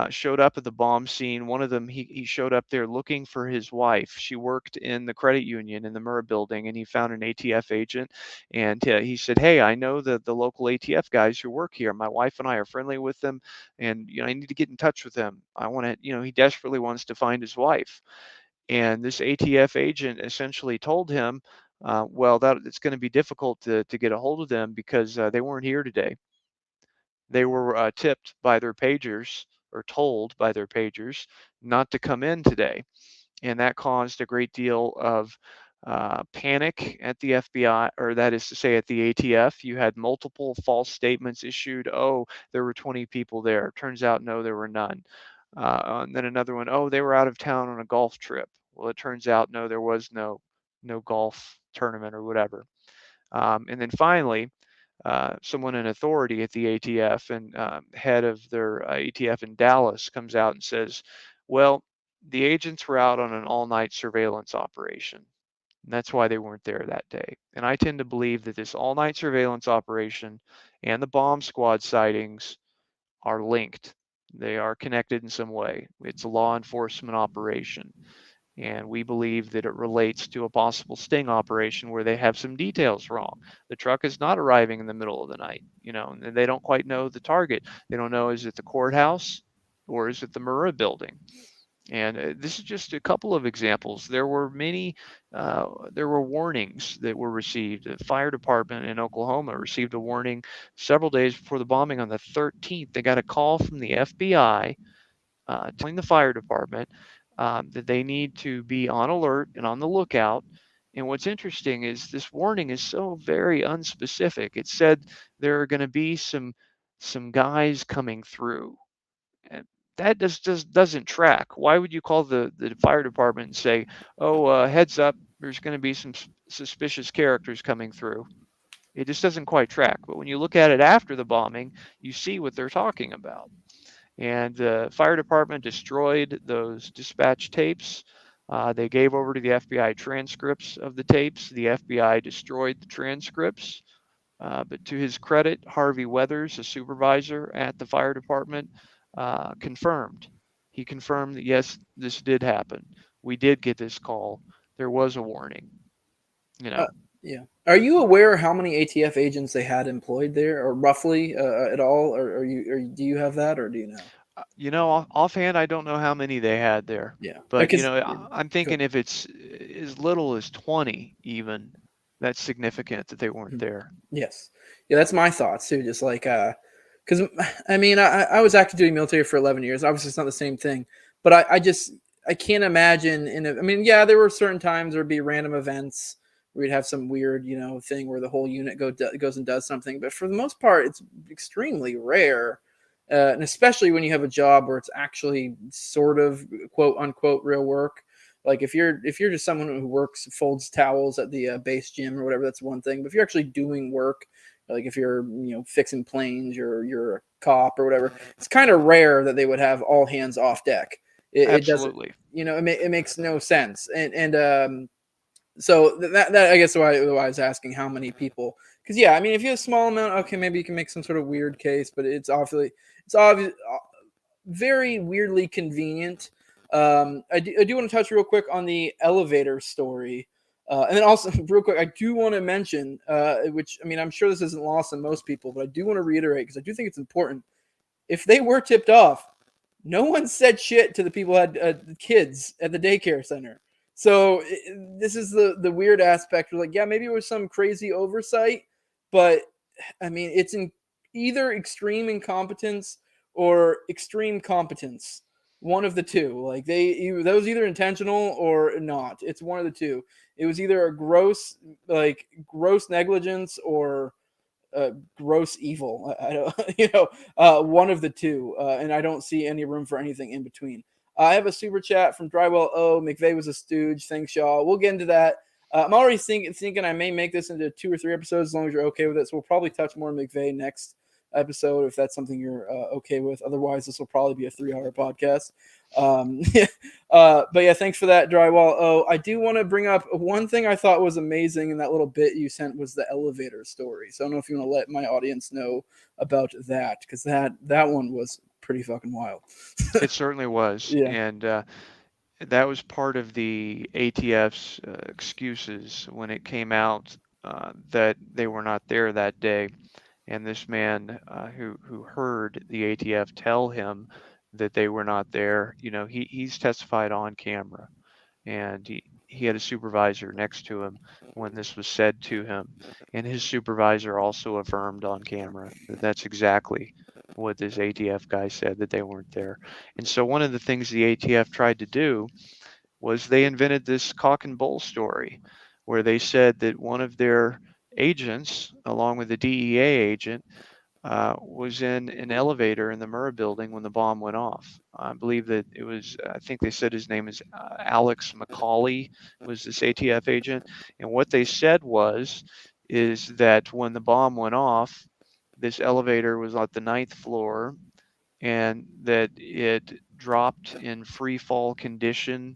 showed up at the bomb scene. One of them, he showed up there looking for his wife. She worked in the credit union in the Murrah building, and he found an ATF agent. And he said, "Hey, I know the local ATF guys who work here. My wife and I are friendly with them, and I need to get in touch with them. I want to, he desperately wants to find his wife." And this ATF agent essentially told him, well, that it's going to be difficult to get a hold of them because they weren't here today. They were tipped by their pagers or told by their pagers not to come in today. And that caused a great deal of panic at the FBI, or that is to say at the ATF. You had multiple false statements issued. Oh, there were 20 people there. Turns out, no, there were none. And then another one, oh, they were out of town on a golf trip. Well, it turns out, no, there was no golf tournament or whatever. And then finally, someone in authority at the ATF and head of their ATF in Dallas comes out and says, well, the agents were out on an all-night surveillance operation. And that's why they weren't there that day. And I tend to believe that this all-night surveillance operation and the bomb squad sightings are linked. They are connected in some way. It's a law enforcement operation. And we believe that it relates to a possible sting operation where they have some details wrong. The truck is not arriving in the middle of the night, and they don't quite know the target. They don't know, is it the courthouse or is it the Murrah building? And this is just a couple of examples. There were many, there were warnings that were received. The fire department in Oklahoma received a warning several days before the bombing on the 13th. They got a call from the FBI telling the fire department that they need to be on alert and on the lookout. And what's interesting is this warning is so very unspecific. It said there are going to be some some guys coming through. And that just doesn't track. Why would you call the fire department and say, oh, heads up, there's going to be some suspicious characters coming through? It just doesn't quite track. But when you look at it after the bombing, you see what they're talking about. And the fire department destroyed those dispatch tapes. They gave over to the FBI transcripts of the tapes. The FBI destroyed the transcripts. But to his credit, Harvey Weathers, a supervisor at the fire department, confirmed. He confirmed that yes, this did happen. We did get this call. There was a warning. You Uh, know, yeah. Are you aware how many ATF agents they had employed there, or roughly at all? Or do you have that, or do you know? Offhand, I don't know how many they had there, Yeah, but because I'm go thinking if it's as little as 20, even that's significant that they weren't ahead. there. Yes, yeah, that's my thoughts too. Just like, because I mean, I was active duty military for 11 years. Obviously, it's not the same thing, but I just I can't imagine. I mean, yeah, there were certain times there'd be random events where you'd have some weird, thing where the whole unit goes and does something. But for the most part, it's extremely rare, and especially when you have a job where it's actually sort of quote unquote real work. Like if you're just someone who works folds towels at the base gym or whatever, that's one thing. But if you're actually doing work, like if you're fixing planes, you're a cop or whatever, it's kind of rare that they would have all hands off deck. It doesn't, Absolutely. it makes no sense. And so that I guess why I was asking how many people, because yeah, I mean if you have a small amount, okay, maybe you can make some sort of weird case, but it's obvious very weirdly convenient. I do want to touch real quick on the elevator story. And then also, real quick, I do want to mention, which I mean, I'm sure this isn't lost on most people, but I do want to reiterate because I do think it's important. If they were tipped off, no one said shit to the people who had kids at the daycare center. So this is the weird aspect. Like, yeah, maybe it was some crazy oversight, but I mean, it's in either extreme incompetence or extreme competence. One of the two. Like that was either intentional or not. It's one of the two. It was either a gross negligence or gross evil. I don't, one of the two, and I don't see any room for anything in between. I have a super chat from Drywell. Oh, McVeigh was a stooge. Thanks, y'all. We'll get into that. I'm already thinking I may make this into 2 or 3 episodes as long as you're okay with it. So we'll probably touch more on McVeigh next episode if that's something you're okay with. Otherwise, this will probably be a 3-hour podcast. Um, but yeah, thanks for that, Drywall. Oh, I do want to bring up one thing I thought was amazing in that little bit you sent was the elevator story. So I don't know if you want to let my audience know about that because that one was pretty fucking wild. It certainly was. Yeah. And that was part of the ATF's excuses when it came out that they were not there that day. And this man who heard the ATF tell him that they were not there, he's testified on camera, and he had a supervisor next to him when this was said to him, and his supervisor also affirmed on camera that that's exactly what this ATF guy said, that they weren't there. And so one of the things the ATF tried to do was they invented this cock and bull story where they said that one of their agents, along with the DEA agent, was in an elevator in the Murrah building when the bomb went off. I believe that it was, I think they said his name is Alex McCauley, was this ATF agent. And what they said is that when the bomb went off, this elevator was at the 9th floor and that it dropped in free fall condition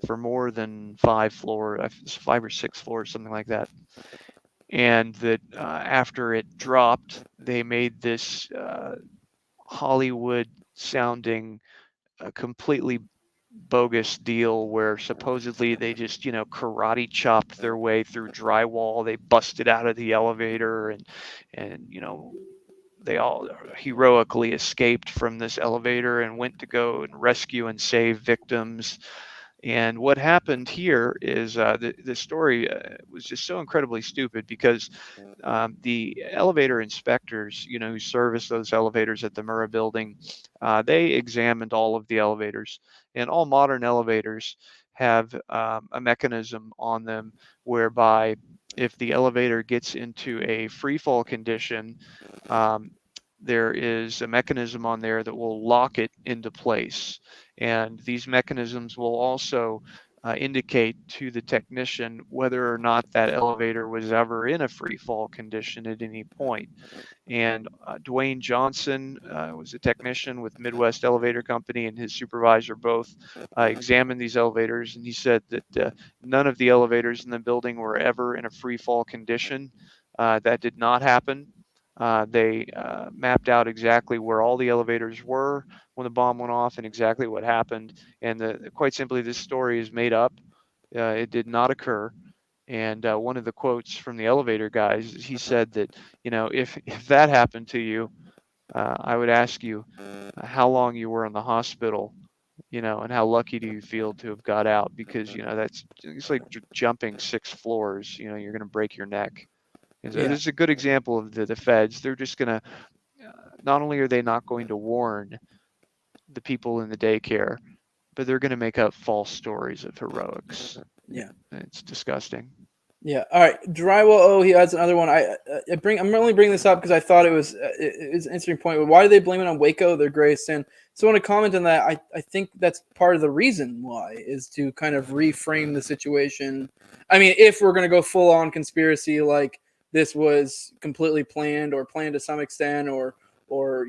for more than 5 or 6 floors, something like that. And that after it dropped, they made this Hollywood sounding completely bogus deal where supposedly they just karate chopped their way through drywall. They busted out of the elevator and they all heroically escaped from this elevator and went to go and rescue and save victims. And what happened here is the story was just so incredibly stupid because the elevator inspectors, who service those elevators at the Murrah building, they examined all of the elevators, and all modern elevators have a mechanism on them whereby if the elevator gets into a free fall condition, um, there is a mechanism on there that will lock it into place. And these mechanisms will also indicate to the technician whether or not that elevator was ever in a free fall condition at any point. And Dwayne Johnson was a technician with Midwest Elevator Company, and his supervisor both examined these elevators, and he said that none of the elevators in the building were ever in a free fall condition. That did not happen. They mapped out exactly where all the elevators were when the bomb went off and exactly what happened. And quite simply, this story is made up. It did not occur. And one of the quotes from the elevator guys, he said that, if that happened to you, I would ask you how long you were in the hospital, and how lucky do you feel to have got out, because, it's like jumping 6 floors, you're going to break your neck. And so Yeah. this is a good example of the feds. They're just going to, not only are they not going to warn the people in the daycare, but they're going to make up false stories of heroics. Yeah. It's disgusting. Yeah. All right. Drywall. Oh, he has another one. I'm only bringing this up because I thought it was an interesting point. Why do they blame it on Waco? Their greatest sin. So I want to comment on that. I think that's part of the reason why is to kind of reframe the situation. I mean, if we're going to go full on conspiracy, like this was completely planned or planned to some extent, or or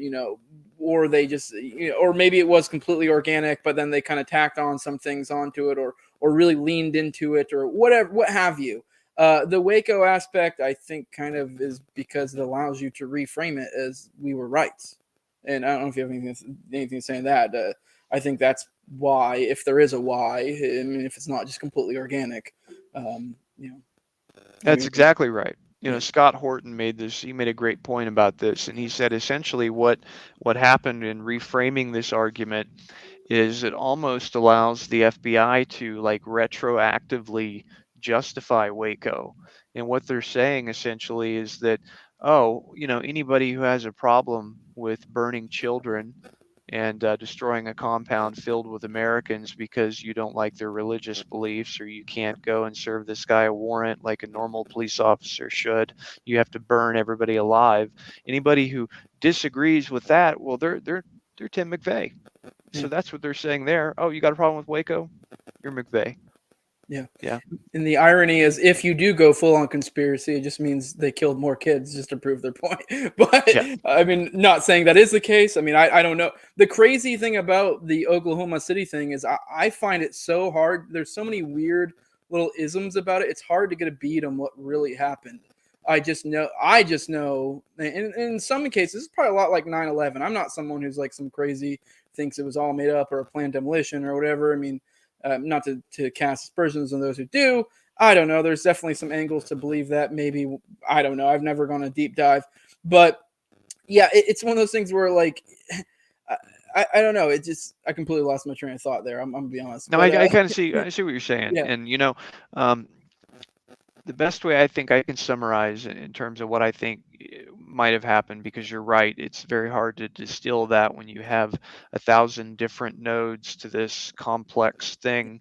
they just or maybe it was completely organic, but then they kind of tacked on some things onto it, or really leaned into it, or whatever, what have you. The Waco aspect, I think, kind of is because it allows you to reframe it as we were right. And I don't know if you have anything to say on that. I think that's why, if there is a why, I mean, if it's not just completely organic, um, you know. That's exactly right. Yeah. Scott Horton he made a great point about this, and he said essentially what happened in reframing this argument is it almost allows the FBI to like retroactively justify Waco. And what they're saying essentially is that, oh, anybody who has a problem with burning children and destroying a compound filled with Americans because you don't like their religious beliefs, or you can't go and serve this guy a warrant like a normal police officer should. You have to burn everybody alive. Anybody who disagrees with that, well, they're Tim McVeigh. So Yeah. that's what they're saying there. Oh, you got a problem with Waco? You're McVeigh. Yeah. Yeah. And the irony is, if you do go full on conspiracy, it just means they killed more kids just to prove their point. But Yeah. I mean, not saying that is the case. I mean, I don't know. The crazy thing about the Oklahoma City thing is I find it so hard. There's so many weird little isms about it. It's hard to get a beat on what really happened. I just know, and in some cases, it's probably a lot like 9/11. I'm not someone who's like some crazy thinks it was all made up or a planned demolition or whatever. I mean, not to cast aspersions on those who do. I don't know. There's definitely some angles to believe that. Maybe, I don't know. I've never gone a deep dive, but yeah, it's one of those things where like I don't know. It just I completely lost my train of thought there. I'm gonna be honest. No, But I kind of see. I see what you're saying, yeah, and um, the best way I think I can summarize in terms of what I think might have happened, because you're right, it's very hard to distill that when you have 1,000 different nodes to this complex thing.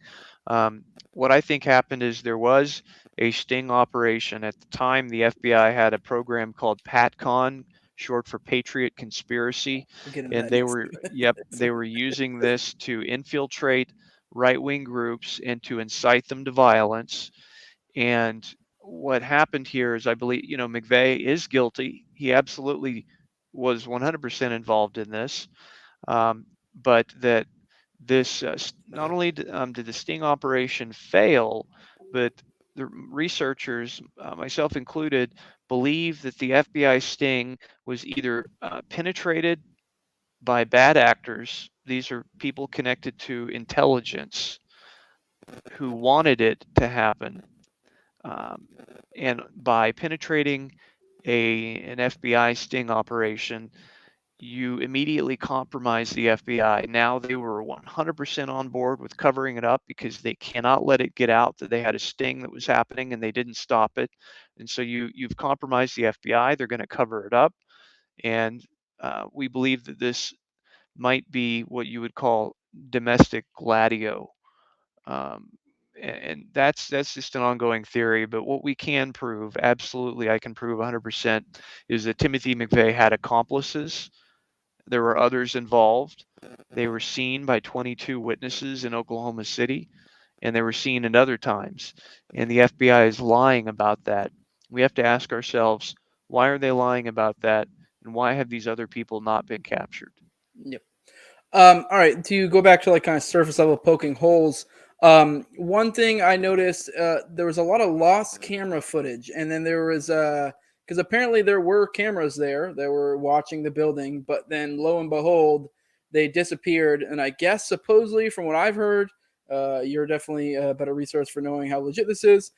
What I think happened is there was a sting operation. At the time, the FBI had a program called PATCON, short for Patriot Conspiracy, we'll get into and that next. they were using this to infiltrate right-wing groups and to incite them to violence. And what happened here is, I believe, McVeigh is guilty. He absolutely was 100% involved in this. But that this not only did the sting operation fail, but the researchers, myself included, believe that the FBI sting was either penetrated by bad actors. These are people connected to intelligence who wanted it to happen, um, and by penetrating an FBI sting operation, you immediately compromise the FBI. Now they were 100% on board with covering it up because they cannot let it get out that they had a sting that was happening and they didn't stop it. And so you've compromised the FBI. They're going to cover it up, and we believe that this might be what you would call domestic Gladio. Um, and that's just an ongoing theory. But what we can prove, absolutely, I can prove 100%, is that Timothy McVeigh had accomplices. There were others involved. They were seen by 22 witnesses in Oklahoma City, and they were seen at other times. And the FBI is lying about that. We have to ask ourselves, why are they lying about that? And why have these other people not been captured? Yep. All right, to go back to like kind of surface level poking holes. One thing I noticed, there was a lot of lost camera footage, and then there was because apparently there were cameras there that were watching the building, but then lo and behold, they disappeared. And I guess supposedly, from what I've heard, you're definitely a better resource for knowing how legit this is.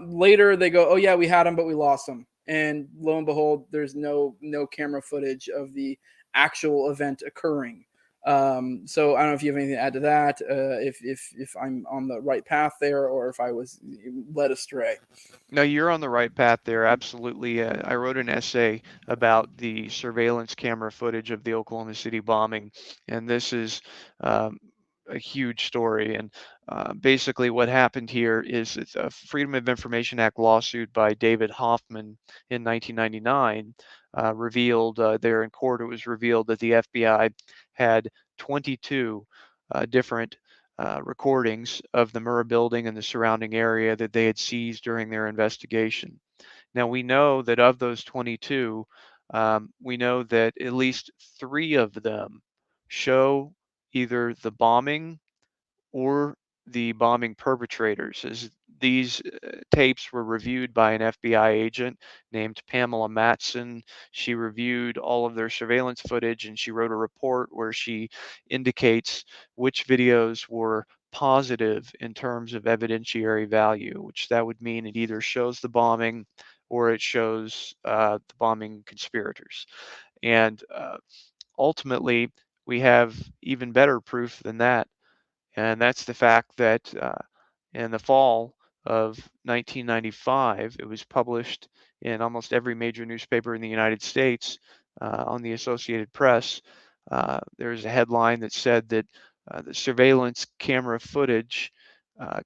Later they go, oh yeah, we had them, but we lost them, and lo and behold, there's no camera footage of the actual event occurring. So I don't know if you have anything to add to that, if I'm on the right path there, or if I was led astray. No, you're on the right path there. Absolutely. I wrote an essay about the surveillance camera footage of the Oklahoma City bombing, and this is um, a huge story. And basically, what happened here is it's a Freedom of Information Act lawsuit by David Hoffman in 1999 revealed there in court. It was revealed that the FBI had 22 different recordings of the Murrah building and the surrounding area that they had seized during their investigation. Now, we know that of those 22, we know that at least 3 of them show either the bombing or the bombing perpetrators, as these tapes were reviewed by an FBI agent named Pamela Matson. She reviewed all of their surveillance footage, and she wrote a report where she indicates which videos were positive in terms of evidentiary value, which that would mean it either shows the bombing or it shows the bombing conspirators. And ultimately, we have even better proof than that, and that's the fact that in the fall of 1995, it was published in almost every major newspaper in the United States on the Associated Press. There's a headline that said that the surveillance camera footage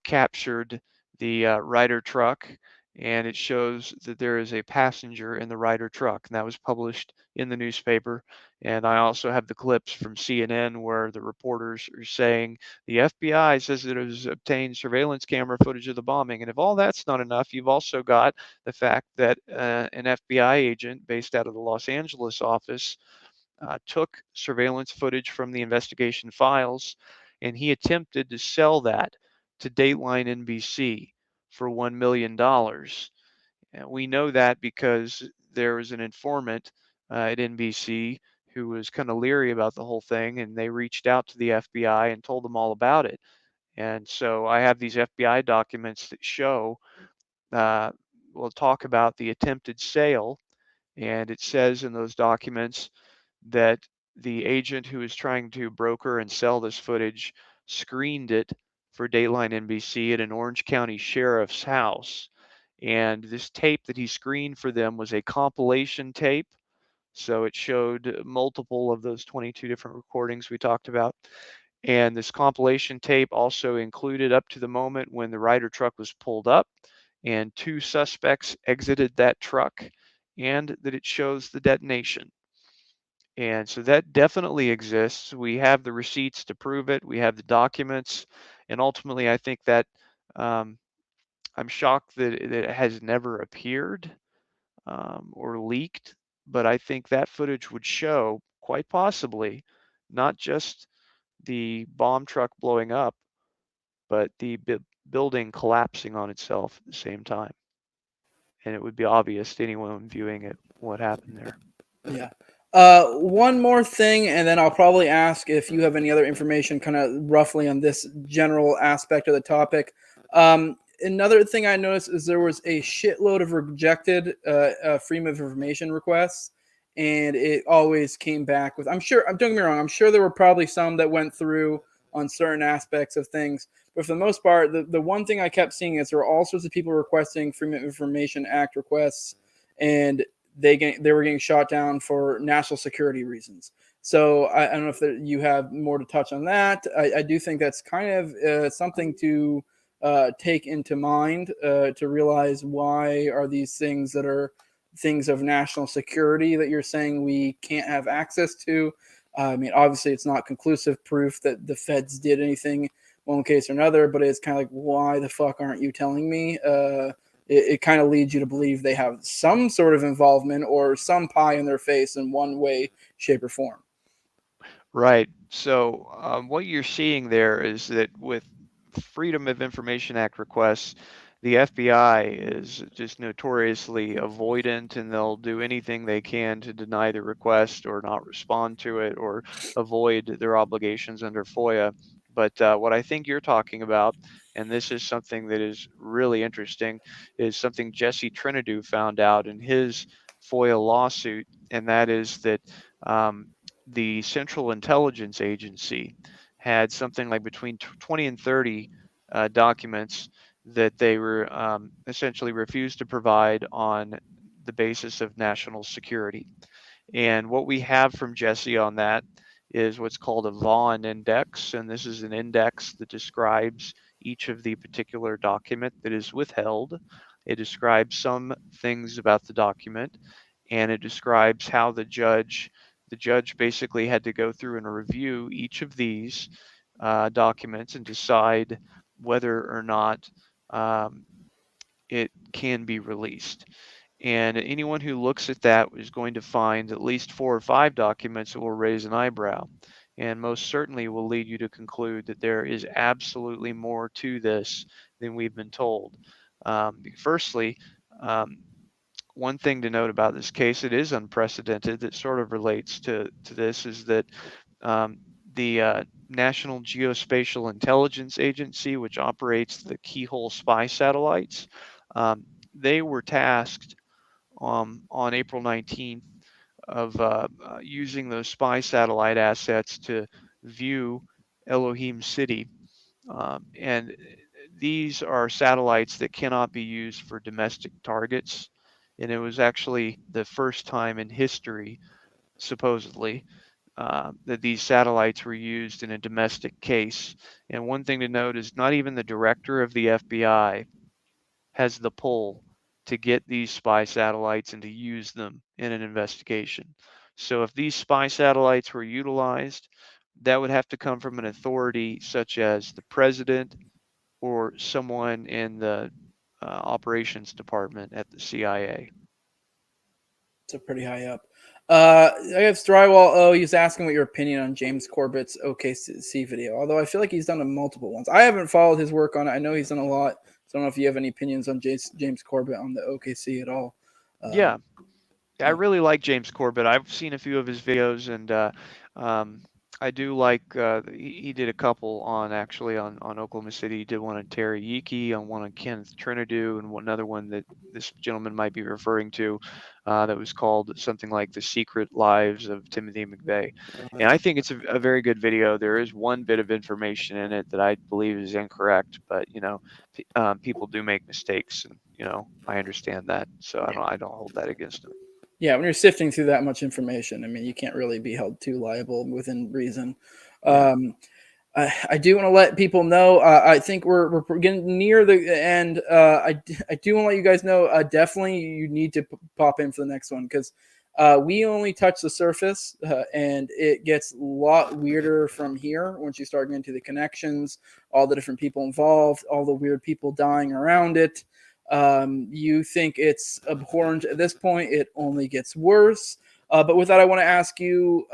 captured the Ryder truck, and it shows that there is a passenger in the Ryder truck, and that was published in the newspaper. And I also have the clips from CNN where the reporters are saying the FBI says that it has obtained surveillance camera footage of the bombing. And if all that's not enough, you've also got the fact that an FBI agent based out of the Los Angeles office took surveillance footage from the investigation files, and he attempted to sell that to Dateline NBC for $1 million. And we know that because there was an informant at NBC who was kind of leery about the whole thing, and they reached out to the FBI and told them all about it. And so I have these FBI documents that show, uh, we'll talk about the attempted sale, and it says in those documents that the agent who is trying to broker and sell this footage screened it for Dateline NBC at an Orange County sheriff's house. And this tape that he screened for them was a compilation tape. So it showed multiple of those 22 different recordings we talked about. And this compilation tape also included up to the moment when the Ryder truck was pulled up and 2 suspects exited that truck, and that it shows the detonation. And so that definitely exists. We have the receipts to prove it. We have the documents. And ultimately, I think that I'm shocked that it has never appeared or leaked. But I think that footage would show, quite possibly, not just the bomb truck blowing up, but the building collapsing on itself at the same time. And it would be obvious to anyone viewing it what happened there. Yeah. One more thing, and then I'll probably ask if you have any other information, kind of roughly on this general aspect of the topic. Another thing I noticed is there was a shitload of rejected Freedom of Information requests, and it always came back with. I'm sure. Don't get me wrong. I'm sure there were probably some that went through on certain aspects of things, but for the most part, the one thing I kept seeing is there were all sorts of people requesting Freedom of Information Act requests, and they were getting shot down for national security reasons. So I don't know if you have more to touch on that. I do think that's kind of something to take into mind to realize why are these things that are things of national security that you're saying we can't have access to. I mean, obviously, it's not conclusive proof that the feds did anything one case or another, but it's kind of like, why the fuck aren't you telling me? It kind of leads you to believe they have some sort of involvement or some pie in their face in one way, shape, or form. Right. So what you're seeing there is that with Freedom of Information Act requests, the FBI is just notoriously avoidant, and they'll do anything they can to deny the request or not respond to it or avoid their obligations under FOIA. But what I think you're talking about, and this is something that is really interesting, is something Jesse Trinidu found out in his FOIA lawsuit, and that is that the Central Intelligence Agency had something like between 20 and 30 documents that they were essentially refused to provide on the basis of national security. And what we have from Jesse on that is what's called a Vaughan index. And this is an index that describes each of the particular document that is withheld. It describes some things about the document, and it describes how the judge basically had to go through and review each of these documents and decide whether or not it can be released. And anyone who looks at that is going to find at least 4 or 5 documents that will raise an eyebrow, and most certainly will lead you to conclude that there is absolutely more to this than we've been told. Firstly, one thing to note about this case, it is unprecedented, that sort of relates to this, is that the National Geospatial Intelligence Agency, which operates the Keyhole spy satellites, they were tasked on April 19th of using those spy satellite assets to view Elohim City. And these are satellites that cannot be used for domestic targets. And it was actually the first time in history, supposedly, that these satellites were used in a domestic case. And one thing to note is not even the director of the FBI has the pull to get these spy satellites and to use them in an investigation. So if these spy satellites were utilized, that would have to come from an authority such as the president or someone in the operations department at the CIA. So pretty high up. I have Strywall. Oh, he's asking what your opinion on James Corbett's OKC video. Although I feel like he's done multiple ones. I haven't followed his work on it. I know he's done a lot. So I don't know if you have any opinions on James Corbett on the OKC at all. Yeah, I really like James Corbett. I've seen a few of his videos, and I do like. He did a couple on Oklahoma City. He did one on Terry Yiki, on one on Kenneth Trinidu, and another one that this gentleman might be referring to that was called something like "The Secret Lives of Timothy McVeigh." And I think it's a very good video. There is one bit of information in it that I believe is incorrect, but people do make mistakes, and I understand that, so I don't hold that against them. Yeah, when you're sifting through that much information, I mean, you can't really be held too liable within reason. Yeah. I do want to let people know. I think we're getting near the end. I do want to let you guys know. Definitely, you need to pop in for the next one because we only touch the surface, and it gets a lot weirder from here once you start getting into the connections, all the different people involved, all the weird people dying around it. You think it's abhorrent at this point. It only gets worse. But with that, I want to ask you,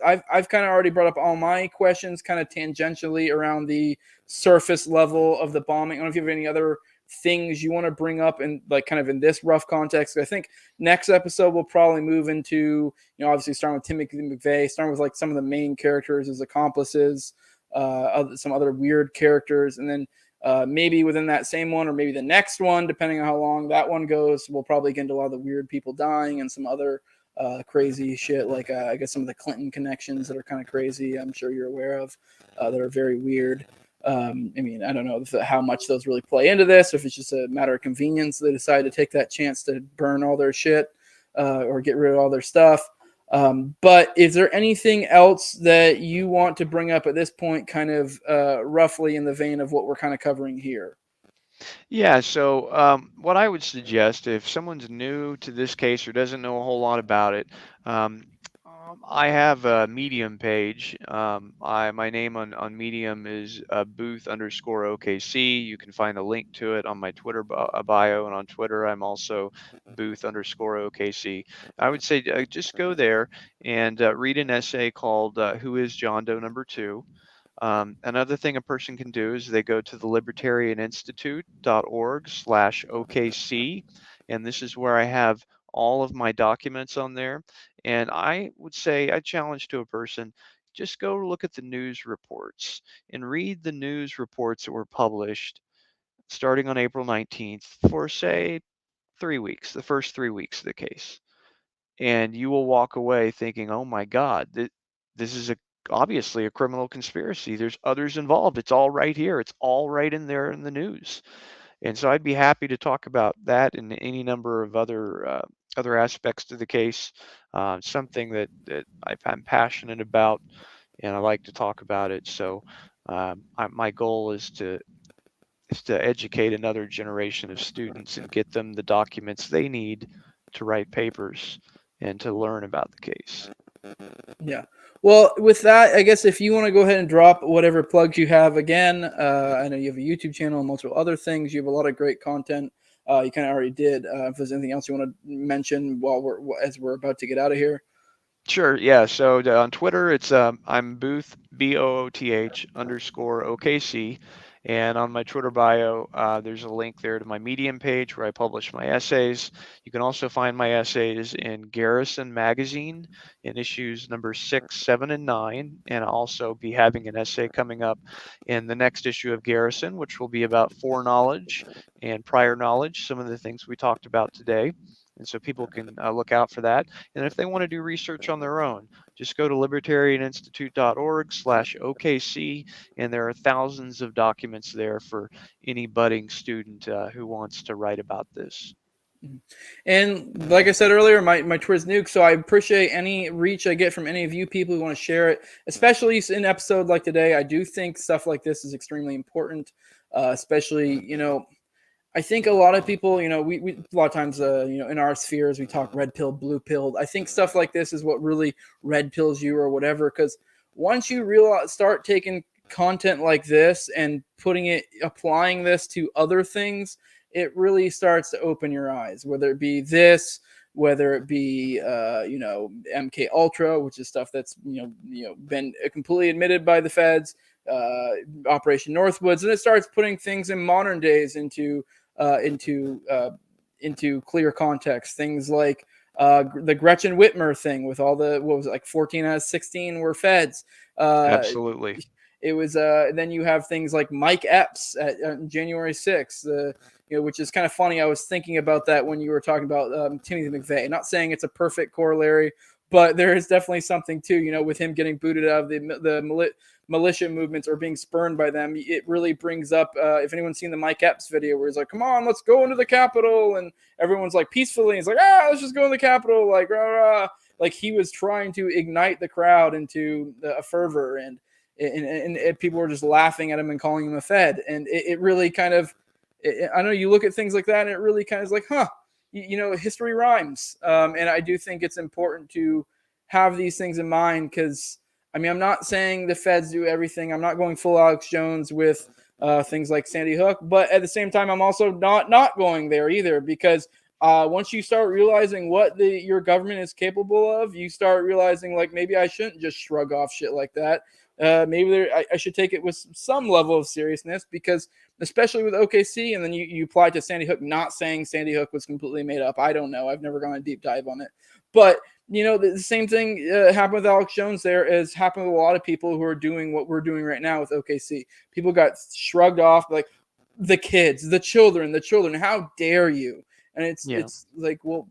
I've kind of already brought up all my questions kind of tangentially around the surface level of the bombing. I don't know if you have any other things you want to bring up in like kind of in this rough context. I think next episode we'll probably move into, obviously starting with Timothy McVeigh, starting with like some of the main characters as accomplices, some other weird characters, and then maybe within that same one or maybe the next one, depending on how long that one goes, we'll probably get into a lot of the weird people dying and some other crazy shit, like I guess some of the Clinton connections that are kind of crazy. I'm sure you're aware of that are very weird. I mean, I don't know how much those really play into this, or if it's just a matter of convenience. They decide to take that chance to burn all their shit or get rid of all their stuff. But is there anything else that you want to bring up at this point, kind of roughly in the vein of what we're kind of covering here? Yeah, so what I would suggest if someone's new to this case or doesn't know a whole lot about it, um, I have a Medium page. My name on Medium is Booth _OKC. You can find a link to it on my Twitter bio, and on Twitter I'm also Booth _OKC. I would say just go there and read an essay called "Who is John Doe Number Two?" Another thing a person can do is they go to the libertarianinstitute.org/OKC, and this is where I have all of my documents on there. And I would say, I challenge to a person, just go look at the news reports and read the news reports that were published starting on April 19th for, say, 3 weeks, the first 3 weeks of the case. And you will walk away thinking, oh my God, this is obviously a criminal conspiracy. There's others involved. It's all right here. It's all right in there in the news. And so I'd be happy to talk about that and any number of other aspects to the case. Something that I'm passionate about, and I like to talk about it. So my goal is to educate another generation of students and get them the documents they need to write papers and to learn about the case. Yeah. Well, with that, I guess if you want to go ahead and drop whatever plugs you have again, I know you have a YouTube channel and multiple other things. You have a lot of great content. You kind of already did. If there's anything else you want to mention as we're about to get out of here. Sure. Yeah. So on Twitter, it's I'm Booth BOOTH _OKC, and on my Twitter bio, there's a link there to my Medium page where I publish my essays. You can also find my essays in Garrison magazine in issues number 6, 7, and 9, and I'll also be having an essay coming up in the next issue of Garrison, which will be about foreknowledge and prior knowledge, some of the things we talked about today. And so people can look out for that. And if they want to do research on their own, just go to libertarianinstitute.org/OKC, and there are thousands of documents there for any budding student who wants to write about this. And like I said earlier, my Twitter's nuke, so I appreciate any reach I get from any of you people who want to share it, especially in an episode like today. I do think stuff like this is extremely important, especially, I think a lot of people, we a lot of times, in our spheres, we talk red pill, blue pill. I think stuff like this is what really red pills you or whatever. Because once you start taking content like this and applying this to other things, it really starts to open your eyes. Whether it be this, whether it be, MK Ultra, which is stuff that's been completely admitted by the feds. Operation Northwoods, and it starts putting things in modern days into clear context. Things like the Gretchen Whitmer thing with all the, what was it, like 14 out of 16 were feds. Absolutely. It was then you have things like Mike Epps at January 6th, which is kind of funny. I was thinking about that when you were talking about Timothy McVeigh. Not saying it's a perfect corollary, but there is definitely something too, with him getting booted out of the militia movements or being spurned by them. It really brings up, if anyone's seen the Mike Epps video where he's like, come on, let's go into the Capitol. And everyone's like peacefully. He's like, let's just go in the Capitol. Like, rah, rah. Like he was trying to ignite the crowd into a fervor, and people were just laughing at him and calling him a Fed. And it really kind of, I know you look at things like that and it really kind of is like, history rhymes. And I do think it's important to have these things in mind because, I'm not saying the feds do everything. I'm not going full Alex Jones with things like Sandy Hook, but at the same time, I'm also not going there either because once you start realizing what your government is capable of, you start realizing like maybe I shouldn't just shrug off shit like that. Maybe I should take it with some level of seriousness because especially with OKC, and then you apply to Sandy Hook, not saying Sandy Hook was completely made up. I don't know. I've never gone a deep dive on it. But, the same thing happened with Alex Jones there as happened with a lot of people who are doing what we're doing right now with OKC. People got shrugged off like the kids, the children, how dare you? And it's like, well,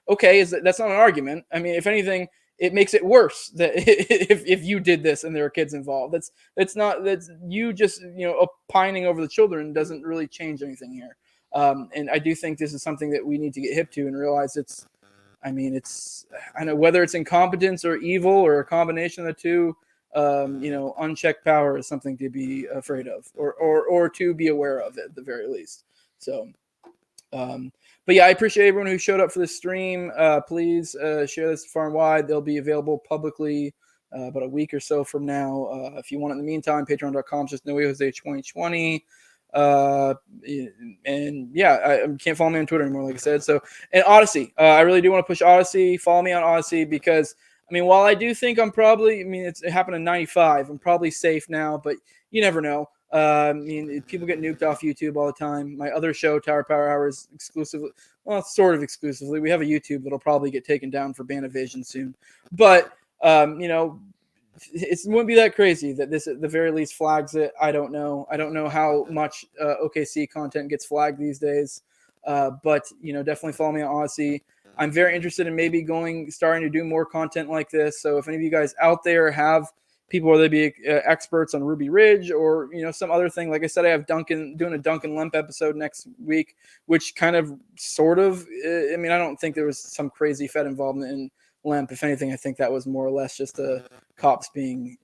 okay, that's not an argument. If anything, it makes it worse that if you did this and there are kids involved. That's you just opining over the children doesn't really change anything here. And I do think this is something that we need to get hip to and realize I mean, I know whether it's incompetence or evil or a combination of the two. Unchecked power is something to be afraid of, or to be aware of at the very least. So, but yeah, I appreciate everyone who showed up for the stream. Please share this far and wide. They'll be available publicly about a week or so from now. If you want it in the meantime, patreon.com, just NWJ2020. And yeah, I can't follow me on Twitter anymore, like I said. So, and Odyssey, I really do want to push Odyssey. Follow me on Odyssey because, I mean, while I do think I'm probably, I mean, it happened in 95. I'm probably safe now, but you never know. I mean, people get nuked off YouTube all the time. My other show, Tower Power Hour, is exclusively, well, sort of exclusively. We have a YouTube that'll probably get taken down for ban evasion soon. But, it wouldn't be that crazy that this at the very least flags it. I don't know. I don't know how much OKC content gets flagged these days. But, definitely follow me on Odyssey. I'm very interested in maybe starting to do more content like this. So if any of you guys out there have people, whether they be experts on Ruby Ridge or, some other thing, like I said, I have Duncan doing a Duncan Lemp episode next week, which kind of sort of, I mean, I don't think there was some crazy Fed involvement in Lemp. If anything, I think that was more or less just cops being,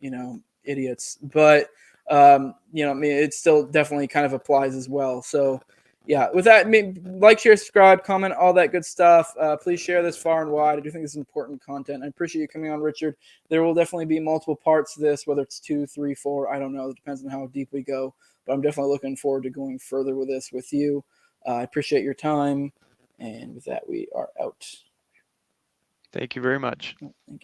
idiots. But, I mean, it still definitely kind of applies as well. So, yeah, with that, like, share, subscribe, comment, all that good stuff. Please share this far and wide. I do think this is important content. I appreciate you coming on, Richard. There will definitely be multiple parts to this, whether it's 2, 3, 4. I don't know. It depends on how deep we go. But I'm definitely looking forward to going further with this with you. I appreciate your time. And with that, we are out. Thank you very much. Thank you.